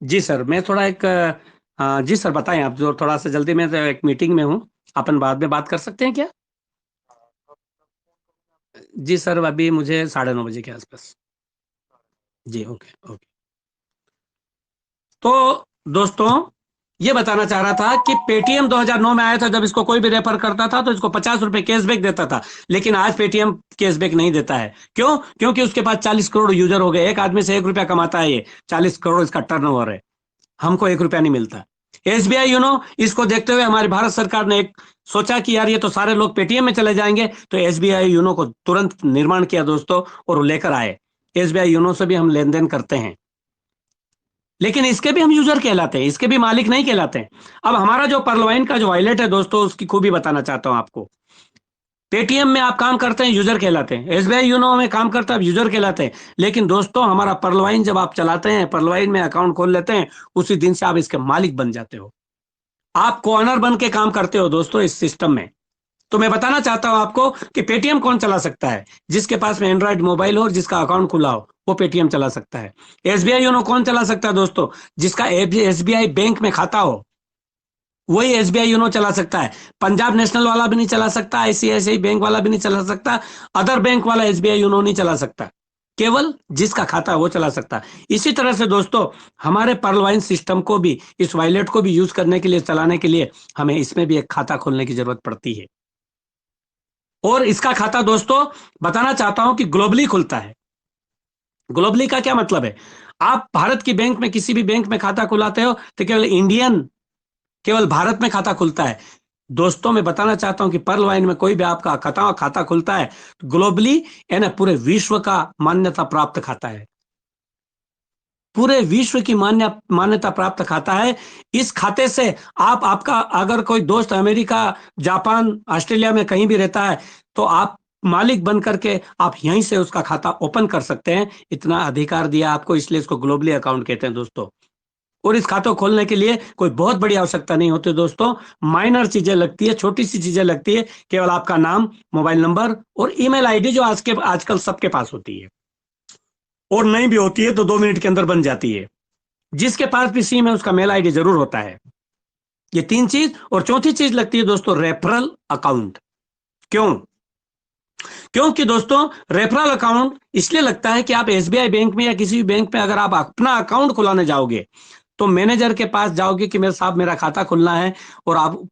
जी सर, मैं थोड़ा एक जी सर बताएं आप, जो थोड़ा सा जल्दी, मैं तो एक मीटिंग में हूँ। अपन बाद में बात कर सकते हैं क्या? जी सर, अभी मुझे 9:30 बजे के आसपास। जी ओके ओके। तो दोस्तों ये बताना चाह रहा था कि पेटीएम 2009 में आया था, जब इसको कोई भी रेफर करता था तो इसको 50 रुपए कैशबैक देता था। लेकिन आज पेटीएम कैशबैक नहीं देता है। क्यों? क्योंकि उसके पास 40 करोड़ यूजर हो गए। एक आदमी से 1 रुपया कमाता है, ये 40 करोड़ इसका टर्नओवर है। हमको 1 रुपया नहीं मिलता। एसबीआई इसको देखते हुए हमारी भारत सरकार ने एक सोचा कि यार ये तो सारे लोग पेटीएम में चले जाएंगे, तो एसबीआई को तुरंत निर्माण किया दोस्तों, और लेकर आए। एसबीआई से भी हम लेन देन करते हैं, लेकिन इसके भी हम यूजर कहलाते हैं, इसके भी मालिक नहीं कहलाते हैं। अब हमारा जो पर्लवाइन का जो वॉलेट है दोस्तों, उसकी खूबी बताना चाहता हूं आपको। पेटीएम में आप काम करते हैं, यूजर कहलाते हैं। एसबीआई में काम करते हैं, आप यूजर कहलाते हैं। लेकिन दोस्तों हमारा पर्लवाइन जब आप चलाते हैं, पर्लवाइन में अकाउंट खोल लेते हैं, उसी दिन से आप इसके मालिक बन जाते हो। आप कॉर्नर बन के काम करते हो दोस्तों इस सिस्टम में। तो मैं बताना चाहता हूं आपको कि पेटीएम कौन चला सकता है? जिसके पास में एंड्रॉइड मोबाइल हो और जिसका अकाउंट खुला हो, वो पेटीएम चला सकता है। एसबीआई कौन चला सकता है दोस्तों? जिसका एसबीआई बैंक में खाता हो, वही एसबीआई चला सकता है। पंजाब नेशनल वाला भी नहीं चला सकता, आईसीआईसीआई बैंक वाला भी नहीं चला सकता, अदर बैंक वाला एसबीआई नहीं चला सकता। केवल जिसका खाता है वो चला सकता है। इसी तरह से दोस्तों हमारे पर्लवाइन सिस्टम को भी, इस वॉलेट को भी यूज करने के लिए, चलाने के लिए, हमें इसमें भी एक खाता खोलने की जरूरत पड़ती है। और इसका खाता दोस्तों बताना चाहता हूं कि ग्लोबली खुलता है। ग्लोबली का क्या मतलब है? आप भारत की बैंक में, किसी भी बैंक में खाता खुलाते हो तो केवल इंडियन, केवल भारत में खाता खुलता है। दोस्तों मैं बताना चाहता हूं कि पर्लवाइन में कोई भी आपका खाता खुलता है, ग्लोबली यानी पूरे विश्व का मान्यता प्राप्त खाता है। पूरे विश्व की मान्यता प्राप्त खाता है। इस खाते से आपका अगर कोई दोस्त अमेरिका, जापान, ऑस्ट्रेलिया में कहीं भी रहता है, तो आप मालिक बन करके आप यहीं से उसका खाता ओपन कर सकते हैं। इतना अधिकार दिया आपको, इसलिए इसको ग्लोबली अकाउंट कहते हैं दोस्तों। और इस खाते को खोलने के लिए कोई बहुत बड़ी आवश्यकता नहीं होती दोस्तों। माइनर चीजें लगती है, छोटी सी चीजें लगती है। केवल आपका नाम, मोबाइल नंबर और ईमेल आईडी, जो आजकल सबके पास होती है, और नहीं भी होती है तो 2 मिनट के अंदर बन जाती है। जिसके पास भी सिम है उसका मेल आईडी जरूर होता है। ये 3 चीज। और चौथी चीज लगती है दोस्तों रेफरल अकाउंट। क्यों? क्योंकि दोस्तों रेफरल अकाउंट इसलिए लगता है कि आप एसबीआई बैंक में या किसी भी बैंक में अगर आप अपना अकाउंट खुलाने जाओगे, तो मैनेजर के पास जाओगे कि मेरे साहब मेरा खाता खुलना है, और आप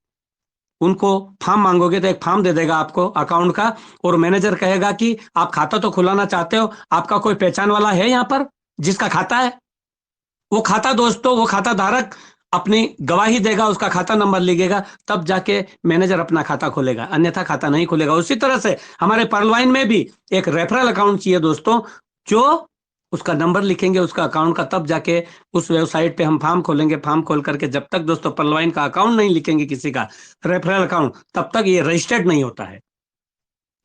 उनको फॉर्म मांगोगे तो एक फॉर्म दे देगा आपको अकाउंट का, और मैनेजर कहेगा कि आप खाता तो खुलाना चाहते हो, आपका कोई पहचान वाला है यहाँ पर जिसका खाता है? वो खाता दोस्तों, वो खाता धारक अपनी गवाही देगा, उसका खाता नंबर लिखेगा, तब जाके मैनेजर अपना खाता खोलेगा, अन्यथा खाता नहीं खुलेगा। उसी तरह से हमारे पर्लवाइन में भी एक रेफरल अकाउंट चाहिए दोस्तों, जो उसका नंबर लिखेंगे उसका अकाउंट का, तब जाके उस वेबसाइट पे हम फॉर्म खोलेंगे। फॉर्म खोल करके जब तक दोस्तों पर्लवाइन का अकाउंट नहीं लिखेंगे किसी का, रेफरल अकाउंट, तब तक ये रजिस्टर्ड नहीं होता है।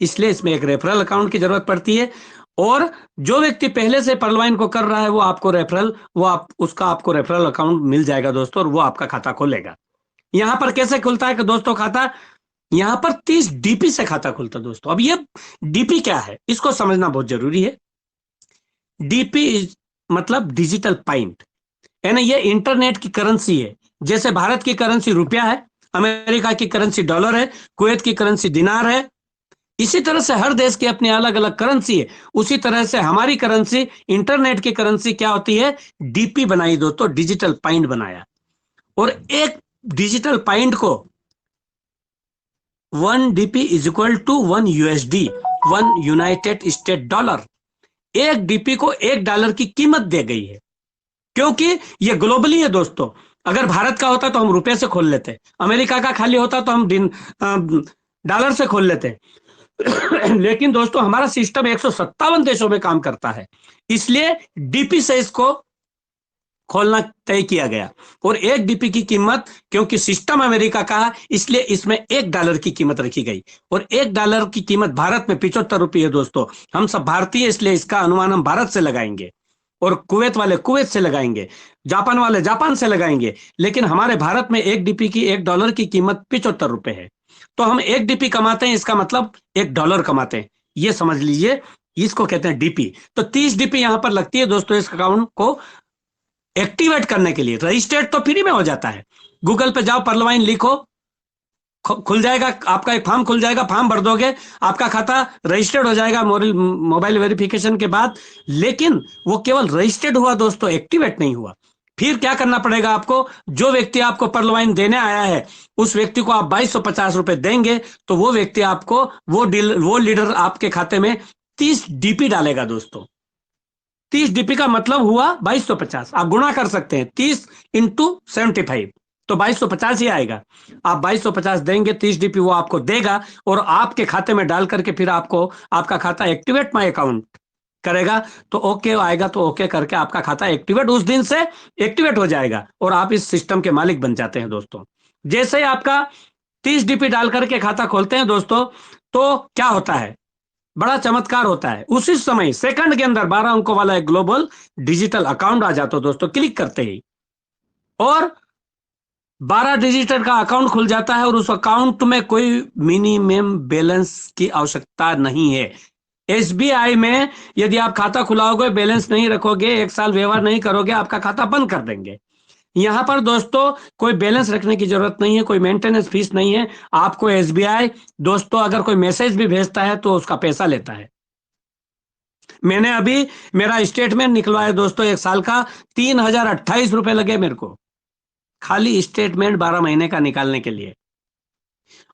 इसलिए इसमें एक रेफरल अकाउंट की जरूरत पड़ती है। और जो व्यक्ति पहले से पर्लवाइन को कर रहा है, वो आपको आपको रेफरल अकाउंट मिल जाएगा दोस्तों, और वो आपका खाता खोलेगा। यहां पर कैसे खुलता है कि दोस्तों खाता, यहां पर 30 डीपी से खाता खुलता है दोस्तों। अब ये डीपी क्या है, इसको समझना बहुत जरूरी है। डीपी मतलब डिजिटल पॉइंट, यानी ये इंटरनेट की करेंसी है। जैसे भारत की करेंसी रुपया है, अमेरिका की करेंसी डॉलर है, कुवैत की करेंसी दिनार है, इसी तरह से हर देश की अपनी अलग अलग करेंसी है। उसी तरह से हमारी करेंसी, इंटरनेट की करेंसी क्या होती है? डीपी बनाई दोस्तों, डिजिटल पॉइंट बनाया। और एक डिजिटल पॉइंट को 1 DP is equal to 1 USD, 1 United State dollar. एक डीपी को $1 की कीमत दे गई है, क्योंकि ये ग्लोबली है दोस्तों। अगर भारत का होता तो हम रुपए से खोल लेते, अमेरिका का खाली होता तो हम डॉलर से खोल लेते। लेकिन दोस्तों हमारा सिस्टम 157 देशों में काम करता है, इसलिए डीपी से इसको खोलना तय किया गया। और एक डीपी की कीमत, क्योंकि सिस्टम अमेरिका का है, इसलिए इसमें $1 की कीमत रखी गई। और $1 की कीमत भारत में 75 रुपये है दोस्तों। हम सब भारतीय, इसलिए इसका अनुमान हम भारत से लगाएंगे, और कुवैत वाले कुवैत से लगाएंगे, जापान वाले जापान से लगाएंगे। लेकिन हमारे भारत में एक डीपी की $1 की कीमत 75 रुपए है। तो हम एक डीपी कमाते हैं, इसका मतलब $1 कमाते हैं, ये समझ लीजिए। इसको कहते हैं डीपी। तो 30 डीपी यहां पर लगती है दोस्तों इस अकाउंट को एक्टिवेट करने के लिए। रजिस्टर्ड तो फ्री में हो जाता है। गूगल पे जाओ, पर्लवाइन लिखो, खुल जाएगा, आपका एक फॉर्म खुल जाएगा, फॉर्म भर दोगे, आपका खाता रजिस्टर्ड हो जाएगा मोबाइल वेरिफिकेशन के बाद। लेकिन वो केवल रजिस्टर्ड हुआ दोस्तों, एक्टिवेट नहीं हुआ। फिर क्या करना पड़ेगा आपको? जो व्यक्ति आपको पर्लवाइन देने आया है, उस व्यक्ति को आप 2250 रुपए देंगे, तो वो व्यक्ति आपको, वो लीडर आपके खाते में 30 डीपी डालेगा दोस्तों। 30 डीपी का मतलब हुआ 2250। आप गुणा कर सकते हैं, 30 इंटू 75, तो 2250 ही आएगा। आप 2250 देंगे, 30 डीपी वो आपको देगा, और आपके खाते में डाल करके फिर आपको, आपका खाता एक्टिवेट माई अकाउंट करेगा। तो ओके आएगा, तो ओके करके आपका खाता एक्टिवेट, उस दिन से एक्टिवेट हो जाएगा, और आप इस सिस्टम के मालिक बन जाते हैं दोस्तों। जैसे ही आपका 30 डीपी डाल करके खाता खोलते हैं दोस्तों, तो क्या होता है? बड़ा चमत्कार होता है। उसी समय सेकंड के अंदर 12 अंकों वाला एक ग्लोबल डिजिटल अकाउंट आ जाता है दोस्तों, क्लिक करते ही, और 12 डिजिटल का अकाउंट खुल जाता है। और उस अकाउंट में कोई मिनिमम बैलेंस की आवश्यकता नहीं है। एसबीआई में यदि आप खाता खुलाओगे, बैलेंस नहीं रखोगे, 1 साल व्यवहार नहीं करोगे, आपका खाता बंद कर देंगे। यहां पर दोस्तों कोई बैलेंस रखने की जरूरत नहीं है, कोई मेंटेनेंस फीस नहीं है। आपको एसबीआई दोस्तों अगर कोई मैसेज भी भेजता है तो उसका पैसा लेता है। मैंने अभी मेरा स्टेटमेंट निकलवाया दोस्तों, 1 साल का, 3028 रुपए लगे मेरे को, खाली स्टेटमेंट 12 महीने का निकालने के लिए।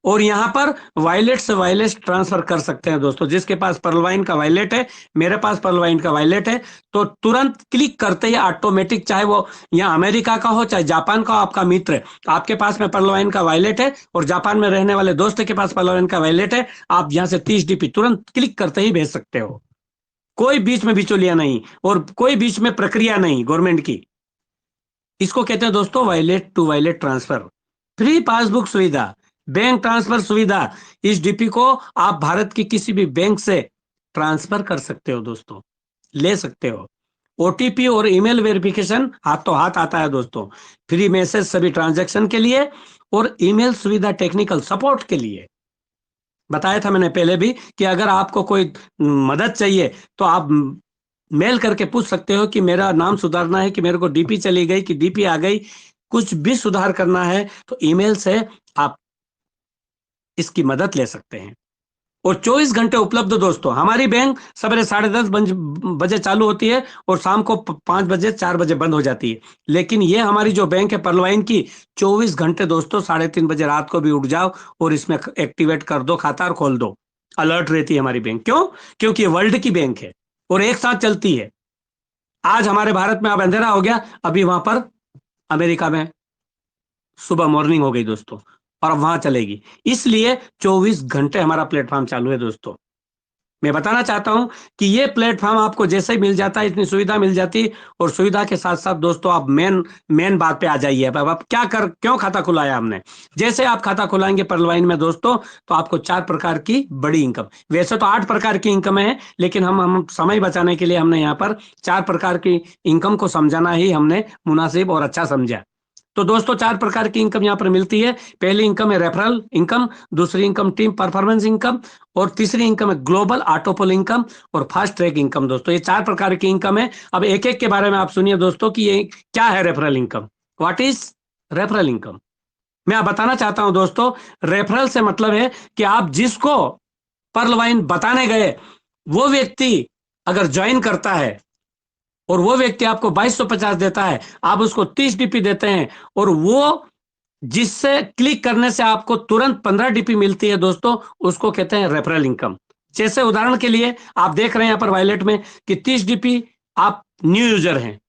और यहां पर वॉलेट से वॉलेट ट्रांसफर कर सकते हैं दोस्तों। जिसके पास पर्लवाइन का वॉलेट है, मेरे पास पर्लवाइन का वॉलेट है, तो तुरंत क्लिक करते ही ऑटोमेटिक, चाहे वो यहाँ अमेरिका का हो चाहे जापान का हो, आपका मित्र, आपके पास में पर्लवाइन का वॉलेट है और जापान में रहने वाले दोस्त के पास पर्लवाइन का वॉलेट है, आप यहां से 30 डीपी तुरंत क्लिक करते ही भेज सकते हो। कोई बीच में बिचौलिया नहीं, और कोई बीच में प्रक्रिया नहीं गवर्नमेंट की। इसको कहते हैं दोस्तों wallet to wallet transfer. Free passbook सुविधा, बैंक ट्रांसफर सुविधा। इस डीपी को आप भारत की किसी भी बैंक से ट्रांसफर कर सकते हो दोस्तों, ले सकते हो। ओटीपी और ईमेल वेरिफिकेशन हाथों हाथ आता है दोस्तों। फ्री मैसेज सभी ट्रांजैक्शन के लिए, और ईमेल सुविधा टेक्निकल सपोर्ट के लिए। बताया था मैंने पहले भी कि अगर आपको कोई मदद चाहिए तो आप मेल करके पूछ सकते हो कि मेरा नाम सुधारना है, कि मेरे को डीपी चली गई, कि डीपी आ गई, कुछ भी सुधार करना है तो ईमेल से आप इसकी मदद ले सकते हैं। और 24 घंटे उपलब्ध दोस्तों। हमारी बैंक सवेरे 10:30 बजे चालू होती है और शाम को 5 बजे 4 बजे बंद हो जाती है। लेकिन ये हमारी जो बैंक है पर्लवाइन की, 24 घंटे दोस्तों, 3:30 बजे रात को भी उठ जाओ और इसमें एक्टिवेट कर दो खाता और खोल दो। अलर्ट रहती है हमारी बैंक। क्यों? क्योंकि ये वर्ल्ड की बैंक है और एक साथ चलती है। आज हमारे भारत में अब अंधेरा हो गया, अभी वहां पर अमेरिका में सुबह मॉर्निंग हो गई दोस्तों, और अब वहां चलेगी। इसलिए 24 घंटे हमारा प्लेटफॉर्म चालू है दोस्तों। मैं बताना चाहता हूं कि ये प्लेटफॉर्म आपको जैसे ही मिल जाता है, इतनी सुविधा मिल जाती, और सुविधा के साथ साथ दोस्तों आप मेन बात पे आ जाइए। अब क्या क्यों खाता खुलाया हमने? जैसे आप खाता खुलाएंगे पर्लवाइन में दोस्तों, तो आपको 4 प्रकार की बड़ी इनकम, वैसे तो 8 प्रकार की इनकम है, लेकिन हम समय बचाने के लिए हमने यहाँ पर 4 प्रकार की इनकम को समझाना ही हमने मुनासिब और अच्छा समझा। तो दोस्तों 4 प्रकार की इनकम यहाँ पर मिलती है। पहली इनकम है रेफरल इनकम, दूसरी इनकम टीम परफॉर्मेंस इनकम, और तीसरी इनकम है ग्लोबल ऑटोपोल इनकम, और फास्ट ट्रैक इनकम। दोस्तों ये 4 प्रकार की इनकम है। अब एक एक के बारे में आप सुनिए दोस्तों कि ये क्या है referral income. What is referral income? मैं आप बताना चाहता हूं दोस्तों, रेफरल से मतलब है कि आप जिसको पर्लवाइन बताने गए, वो व्यक्ति अगर ज्वाइन करता है और वो व्यक्ति आपको 2250 देता है, आप उसको 30 डीपी देते हैं, और वो जिससे क्लिक करने से आपको तुरंत 15 डीपी मिलती है दोस्तों, उसको कहते हैं रेफरल इनकम। जैसे उदाहरण के लिए आप देख रहे हैं यहाँ पर वायलेट में कि 30 डीपी आप न्यू यूजर हैं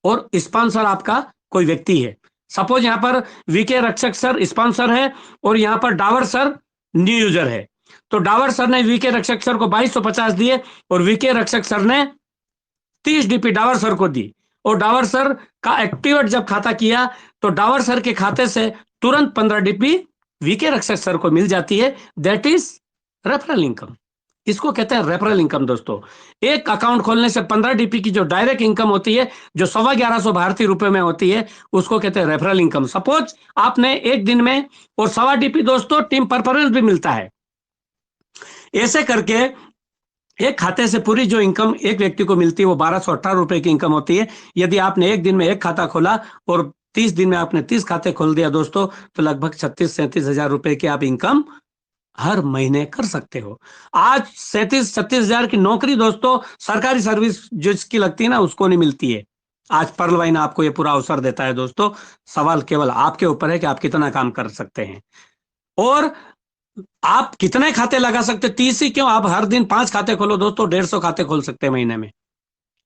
और स्पॉन्सर आपका कोई व्यक्ति है। सपोज यहाँ पर वीके रक्षक सर स्पॉन्सर है और यहाँ पर डावर सर न्यू यूजर है। तो डावर सर ने वीके रक्षक सर को 2250 दिए और वीके रक्षक सर ने 30 डीपी डावर सर को दी और डावर सर का एक्टिवेट जब खाता किया तो डावर सर के खाते से तुरंत 15 डीपी वीके रक्षक सर को मिल जाती है। That is referral income. इसको कहते हैं रेफरल इनकम दोस्तों। एक अकाउंट खोलने से 15 डीपी की जो डायरेक्ट इनकम होती है, जो 1150 भारतीय रुपए में होती है, उसको कहते हैं रेफरल इनकम। सपोज आपने एक दिन में और 1.25 डीपी दोस्तों टीम परफॉर्मेंस भी मिलता है। ऐसे करके एक खाते से पूरी जो इनकम एक व्यक्ति को मिलती है वो 1218 रुपए की इनकम होती है। यदि आपने एक दिन में एक खाता खोला और 30 दिन में आपने 30 खाते खोल दिया दोस्तों, तो लगभग 36-37 हजार रुपए की आप इनकम हर महीने कर सकते हो। आज 37-36 हजार की नौकरी दोस्तों सरकारी सर्विस जिसकी लगती है ना, उसको नहीं मिलती है। आज पर्ल वाइन आपको ये पूरा अवसर देता है दोस्तों। सवाल केवल आपके ऊपर है कि आप कितना काम कर सकते हैं और आप कितने खाते लगा सकते। 30 ही क्यों, आप हर दिन 5 खाते खोलो दोस्तों, 150 खाते खोल सकते हैं महीने में।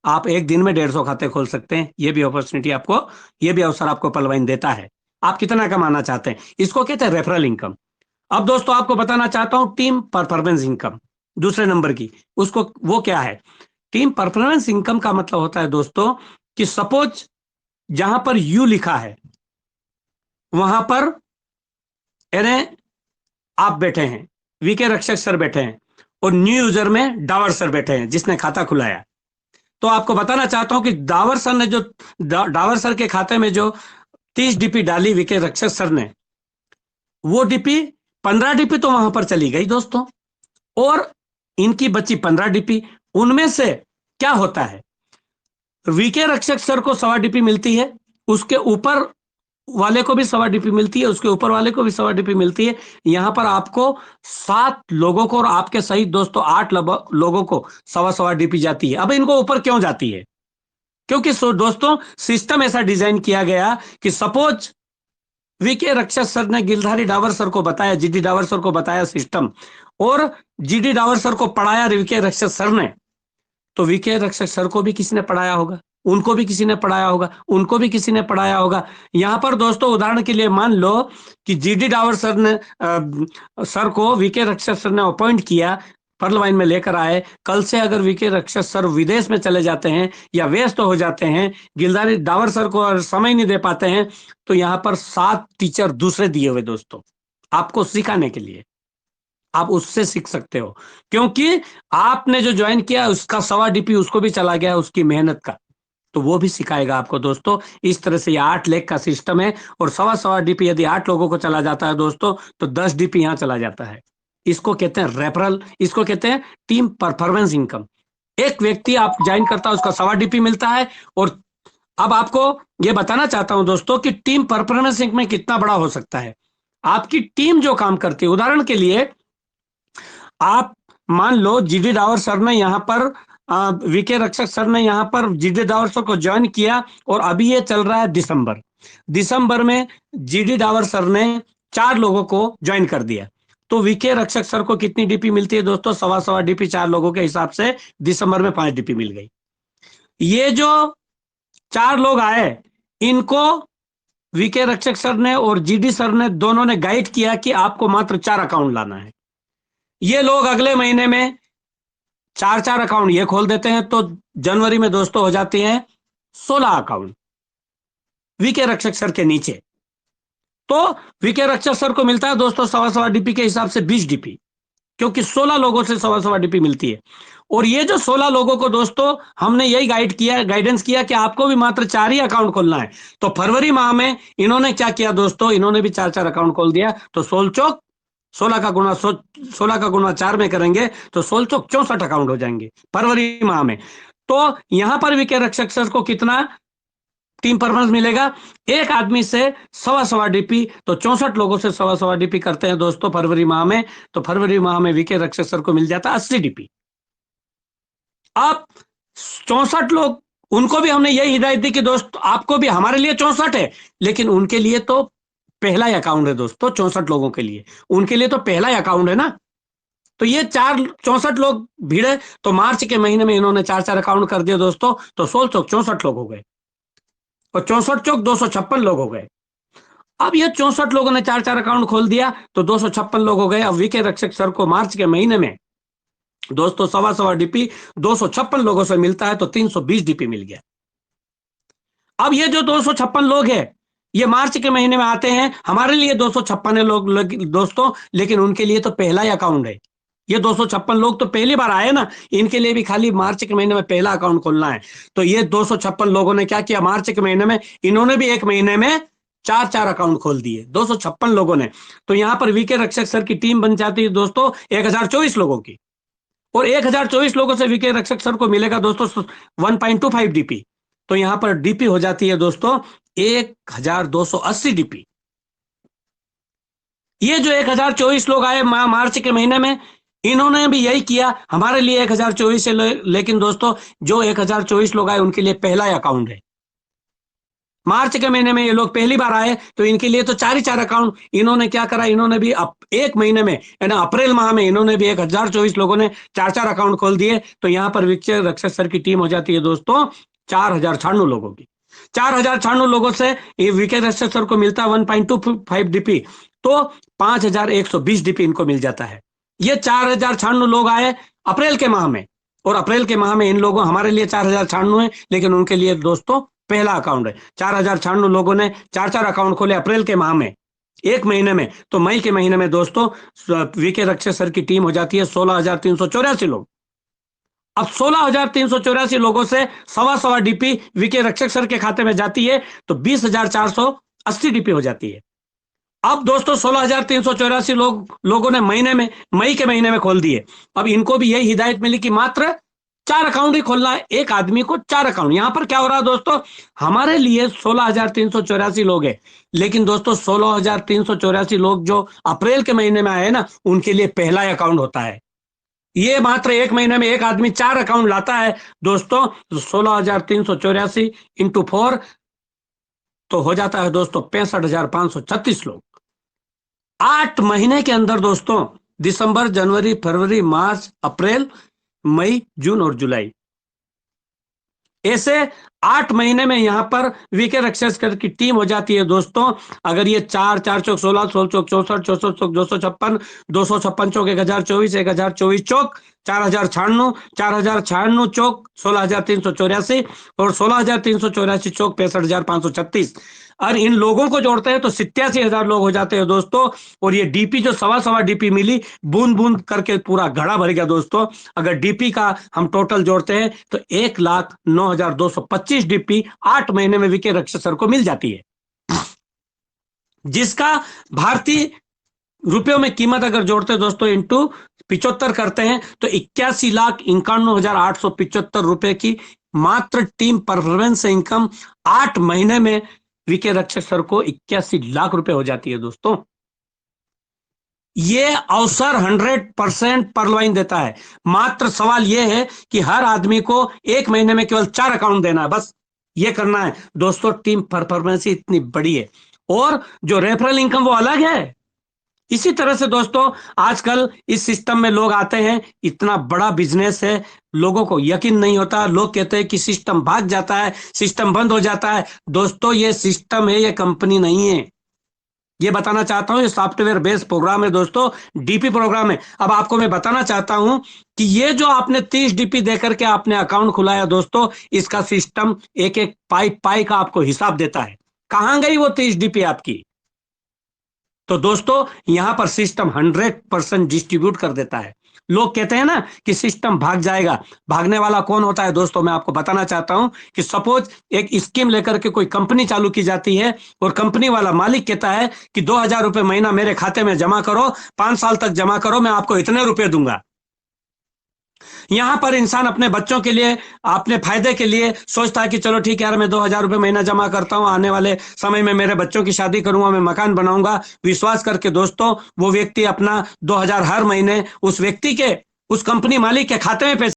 आप एक दिन में 150 खाते खोल सकते हैं। ये भी अपॉर्चुनिटी आपको, ये भी अवसर आपको पर्ल वाइन देता है। आप कितना कमाना चाहते हैं, इसको कहते हैं रेफरल इनकम। अब दोस्तों आपको बताना चाहता हूं टीम परफॉर्मेंस इनकम दूसरे नंबर की, उसको वो क्या है। टीम परफॉर्मेंस इनकम का मतलब होता है दोस्तों कि सपोज जहां पर यू लिखा है वहां पर आप बैठे हैं, वीके रक्षक सर बैठे हैं और न्यू यूजर में डावर सर बैठे हैं जिसने खाता खुलाया। तो आपको बताना चाहता हूं कि डावर सर ने जो डावर सर के खाते में जो 30 डीपी डाली वीके रक्षक सर ने, वो डीपी 15 डीपी तो वहां पर चली गई दोस्तों और इनकी बची 15 डीपी। उनमें से क्या होता है, वीके रक्षक सर को 1.25 डीपी मिलती है, उसके ऊपर वाले को भी 1.25 डीपी मिलती है, उसके ऊपर वाले को भी 1.25 डीपी मिलती है। यहां पर आपको 7 लोगों को और आपके सहित दोस्तों 8 लोगों को 1.25 डीपी जाती है। अब इनको ऊपर क्यों जाती है, क्योंकि दोस्तों सिस्टम ऐसा डिजाइन किया गया कि सपोज वीके रक्षक सर ने गिरधारी डावर सर को बताया, जीडी डावर सर को बताया सिस्टम, और जीडी डावर सर को पढ़ाया वीके रक्षक सर ने, तो वीके रक्षक सर को भी किसी ने पढ़ाया होगा, उनको भी किसी ने पढ़ाया होगा, उनको भी किसी ने पढ़ाया होगा। यहां पर दोस्तों उदाहरण के लिए मान लो कि जीडी डावर सर ने सर को वीके रक्षक सर ने अपॉइंट किया, पर्ल वाइन में लेकर आए। कल से अगर वीके रक्षक सर विदेश में चले जाते हैं या व्यस्त तो हो जाते हैं, गिरधारी डावर सर को और समय नहीं दे पाते हैं, तो यहां पर 7 टीचर दूसरे दिए हुए दोस्तों आपको सिखाने के लिए, आप उससे सीख सकते हो। क्योंकि आपने जो ज्वाइन किया उसका 1.25 डीपी उसको भी चला गया उसकी मेहनत का, तो वो भी सिखाएगा आपको दोस्तों। इस तरह से ये 8 लाख का सिस्टम है और 1.25 डीपी यदि 8 लोगों को चला जाता है दोस्तों, तो 10 डीपी यहां चला जाता है। इसको कहते हैं रेफरल, इसको कहते हैं टीम परफॉर्मेंस इनकम। एक व्यक्ति आप ज्वाइन करता है उसका 1.25 डीपी मिलता है। और अब आपको यह बताना चाहता हूं दोस्तों कि टीम परफॉर्मेंस में कितना बड़ा हो सकता है। आपकी टीम जो काम करती है, उदाहरण के लिए आप मान लो जीडी डावर सर ने यहां पर वीके रक्षक सर ने यहां पर जीडी डावर सर को ज्वाइन किया और अभी ये चल रहा है दिसंबर में जीडी डावर सर ने 4 लोगों को ज्वाइन कर दिया, तो वीके रक्षक सर को कितनी डीपी मिलती है दोस्तों, 1.25 डीपी 4 लोगों के हिसाब से दिसंबर में 5 डीपी मिल गई। ये जो 4 लोग आए इनको वीके रक्षक सर ने और जीडी सर ने दोनों ने गाइड किया कि आपको मात्र 4 अकाउंट लाना है। ये लोग अगले महीने में 4 अकाउंट ये खोल देते हैं, तो जनवरी में दोस्तों हो जाती हैं 16 अकाउंट वीके रक्षक सर के नीचे। तो वीके रक्षक सर को मिलता है दोस्तों 1.25 डीपी के हिसाब से 20 डीपी, क्योंकि 16 लोगों से 1.25 डीपी मिलती है। और ये जो 16 लोगों को दोस्तों हमने यही गाइडेंस किया कि आपको भी मात्र 4 ही अकाउंट खोलना है। तो फरवरी माह में इन्होंने क्या किया दोस्तों, इन्होंने भी 4 अकाउंट खोल दिया। तो 16 का गुना 4 में करेंगे तो 16 चौक 64 अकाउंट हो जाएंगे फरवरी माह में। तो यहां पर वीके रक्षक सर को कितना टीम परफॉर्मेंस मिलेगा, एक आदमी से 1.25 डीपी, तो 64 लोगों से 1.25 डीपी करते हैं दोस्तों फरवरी माह में, तो फरवरी माह में वीके रक्षक सर को मिल जाता 80 डीपी। आप 64 लोग, उनको भी हमने यही हिदायत दी कि दोस्त आपको भी, हमारे लिए 64 है लेकिन उनके लिए तो पहला ही अकाउंट है दोस्तों। 64 लोगों के लिए, उनके लिए तो पहला ही अकाउंट है ना। तो ये 64 लोग भिड़े, तो मार्च के महीने में इन्होंने 4 अकाउंट कर दिए दोस्तों, तो 16 चौक 64 लोग हो गए, और 64 चौक 256 लोग हो गए। अब ये 64 लोगों ने 4 अकाउंट खोल दिया, तो 256 लोग हो गए। अब वीके रक्षक सर को मार्च के महीने में दोस्तों 1.25 डीपी 256 लोगों से मिलता है, तो 320 डीपी मिल गया। अब ये जो 256 लोग हैं, ये मार्च के महीने में आते हैं, हमारे लिए 256 लोग दोस्तों, लेकिन उनके लिए तो पहला ही अकाउंट है। ये 256 लोग तो पहली बार आए ना, इनके लिए भी खाली मार्च के महीने में पहला अकाउंट खोलना है। तो ये 256 लोगों ने क्या किया, मार्च के महीने में इन्होंने भी एक महीने में 4 अकाउंट खोल दिए, 256 लोगों ने। तो यहां पर वीके रक्षक सर की टीम बन जाती है दोस्तों 1024 लोगों की, और 1024 लोगों से वीके रक्षक सर को मिलेगा दोस्तों 1.25 डीपी। तो यहां पर डीपी हो जाती है दोस्तों 1280 डीपी। ये जो 1024 लोग आए मार्च के महीने में, इन्होंने भी यही किया, हमारे लिए 1024 है, लेकिन दोस्तों जो 1024 लोग आए उनके लिए पहला अकाउंट है। मार्च के महीने में ये लोग पहली बार आए, तो इनके लिए तो 4 अकाउंट। इन्होंने क्या करा, इन्होंने भी एक महीने में यानी अप्रैल माह में इन्होंने भी 1024 लोगों ने 4 अकाउंट खोल दिए। तो यहां पर वीके रक्षक सर की टीम हो जाती है दोस्तों 4096 लोगों की। 4096 लोगों से ये वीके रक्षक सर को मिलता है 1.25 डीपी, तो 5120 डीपी इनको मिल जाता है। ये 4096 लोग आए अप्रैल के माह में, और अप्रैल के माह में इन लोगों, हमारे लिए 4096 है, लेकिन उनके लिए दोस्तों पहला अकाउंट है। 4096 लोगों ने 4 अकाउंट खोले अप्रैल के माह में, एक महीने में। तो मई के महीने में दोस्तों वीके रक्षक सर की टीम हो जाती है 16,384 लोग। अब 16,384 लोगों से 1.25 डीपी वीके रक्षक सर के खाते में जाती है, तो 20,480 डीपी हो जाती है। अब दोस्तों 16,384 लोगों ने मई के महीने में खोल दिए। अब इनको भी यही हिदायत मिली कि मात्र 4 अकाउंट ही खोलना है, एक आदमी को 4 अकाउंट। यहां पर क्या हो रहा है दोस्तों, हमारे लिए 16,384 लोग हैं, लेकिन दोस्तों 16,384 लोग जो अप्रैल के महीने में आए ना, उनके लिए पहला अकाउंट होता है। ये मात्र एक महीने में एक आदमी 4 अकाउंट लाता है दोस्तों, तो 16,384 इंटू 4 तो हो जाता है दोस्तों 65,536 लोग। 8 महीने के अंदर दोस्तों, दिसंबर, जनवरी, फरवरी, मार्च, अप्रैल, मई, जून और जुलाई, ऐसे 8 महीने में यहां पर वीके रक्षक सर की टीम हो जाती है दोस्तों। अगर ये 4 चौक 16, 16 चौक 64, 64 चौक 256, 256 चौक 1024, 1024 चौक 4096, 4096 चौक 16,384, और 16,384 चौक 65,536। और इन लोगों को जोड़ते हैं तो 87,000 लोग हो जाते हैं दोस्तों। और ये डीपी जो 1.25 डीपी मिली, बूंद बूंद करके पूरा घड़ा भर गया दोस्तों। अगर डीपी का हम टोटल जोड़ते हैं तो 1,09,225 डीपी 8 महीने में वीके रक्षक सर को मिल जाती है, जिसका भारतीय रुपयों में कीमत अगर जोड़ते हैं दोस्तों इंटू 75 करते हैं, तो 81,91,875 रुपए की मात्र टीम परफॉर्मेंस इनकम 8 महीने में वीके रक्षक सर को 81 लाख रुपए हो जाती है दोस्तों। ये अवसर 100% परलवाइन देता है। मात्र सवाल यह है कि हर आदमी को एक महीने में केवल 4 अकाउंट देना है, बस ये करना है दोस्तों। टीम परफॉर्मेंस इतनी बड़ी है, और जो रेफरल इनकम वो अलग है। इसी तरह से दोस्तों आजकल इस सिस्टम में लोग आते हैं, इतना बड़ा बिजनेस है, लोगों को यकीन नहीं होता। लोग कहते हैं कि सिस्टम भाग जाता है, सिस्टम बंद हो जाता है। दोस्तों ये सिस्टम है, ये कंपनी नहीं है। ये बताना चाहता हूं, ये सॉफ्टवेयर बेस्ड प्रोग्राम है दोस्तों, डीपी प्रोग्राम है। अब आपको मैं बताना चाहता हूं कि ये जो आपने 30 डीपी देकर के आपने अकाउंट खुलाया दोस्तों, इसका सिस्टम एक एक पाई का आपको हिसाब देता है। कहां गई वो 30 डीपी आपकी? तो दोस्तों यहां पर सिस्टम 100% डिस्ट्रीब्यूट कर देता है। लोग कहते हैं ना कि सिस्टम भाग जाएगा, भागने वाला कौन होता है दोस्तों? मैं आपको बताना चाहता हूं कि सपोज एक स्कीम लेकर के कोई कंपनी चालू की जाती है, और कंपनी वाला मालिक कहता है कि 2,000 रुपए महीना मेरे खाते में जमा करो, 5 साल तक जमा करो, मैं आपको इतने रुपए दूंगा। यहां पर इंसान अपने बच्चों के लिए, अपने फायदे के लिए सोचता है कि चलो ठीक है यार, मैं 2,000 रुपए महीना जमा करता हूं, आने वाले समय में मेरे बच्चों की शादी करूंगा, मैं मकान बनाऊंगा। विश्वास करके दोस्तों वो व्यक्ति अपना 2,000 हर महीने उस व्यक्ति के, उस कंपनी मालिक के खाते में पैसे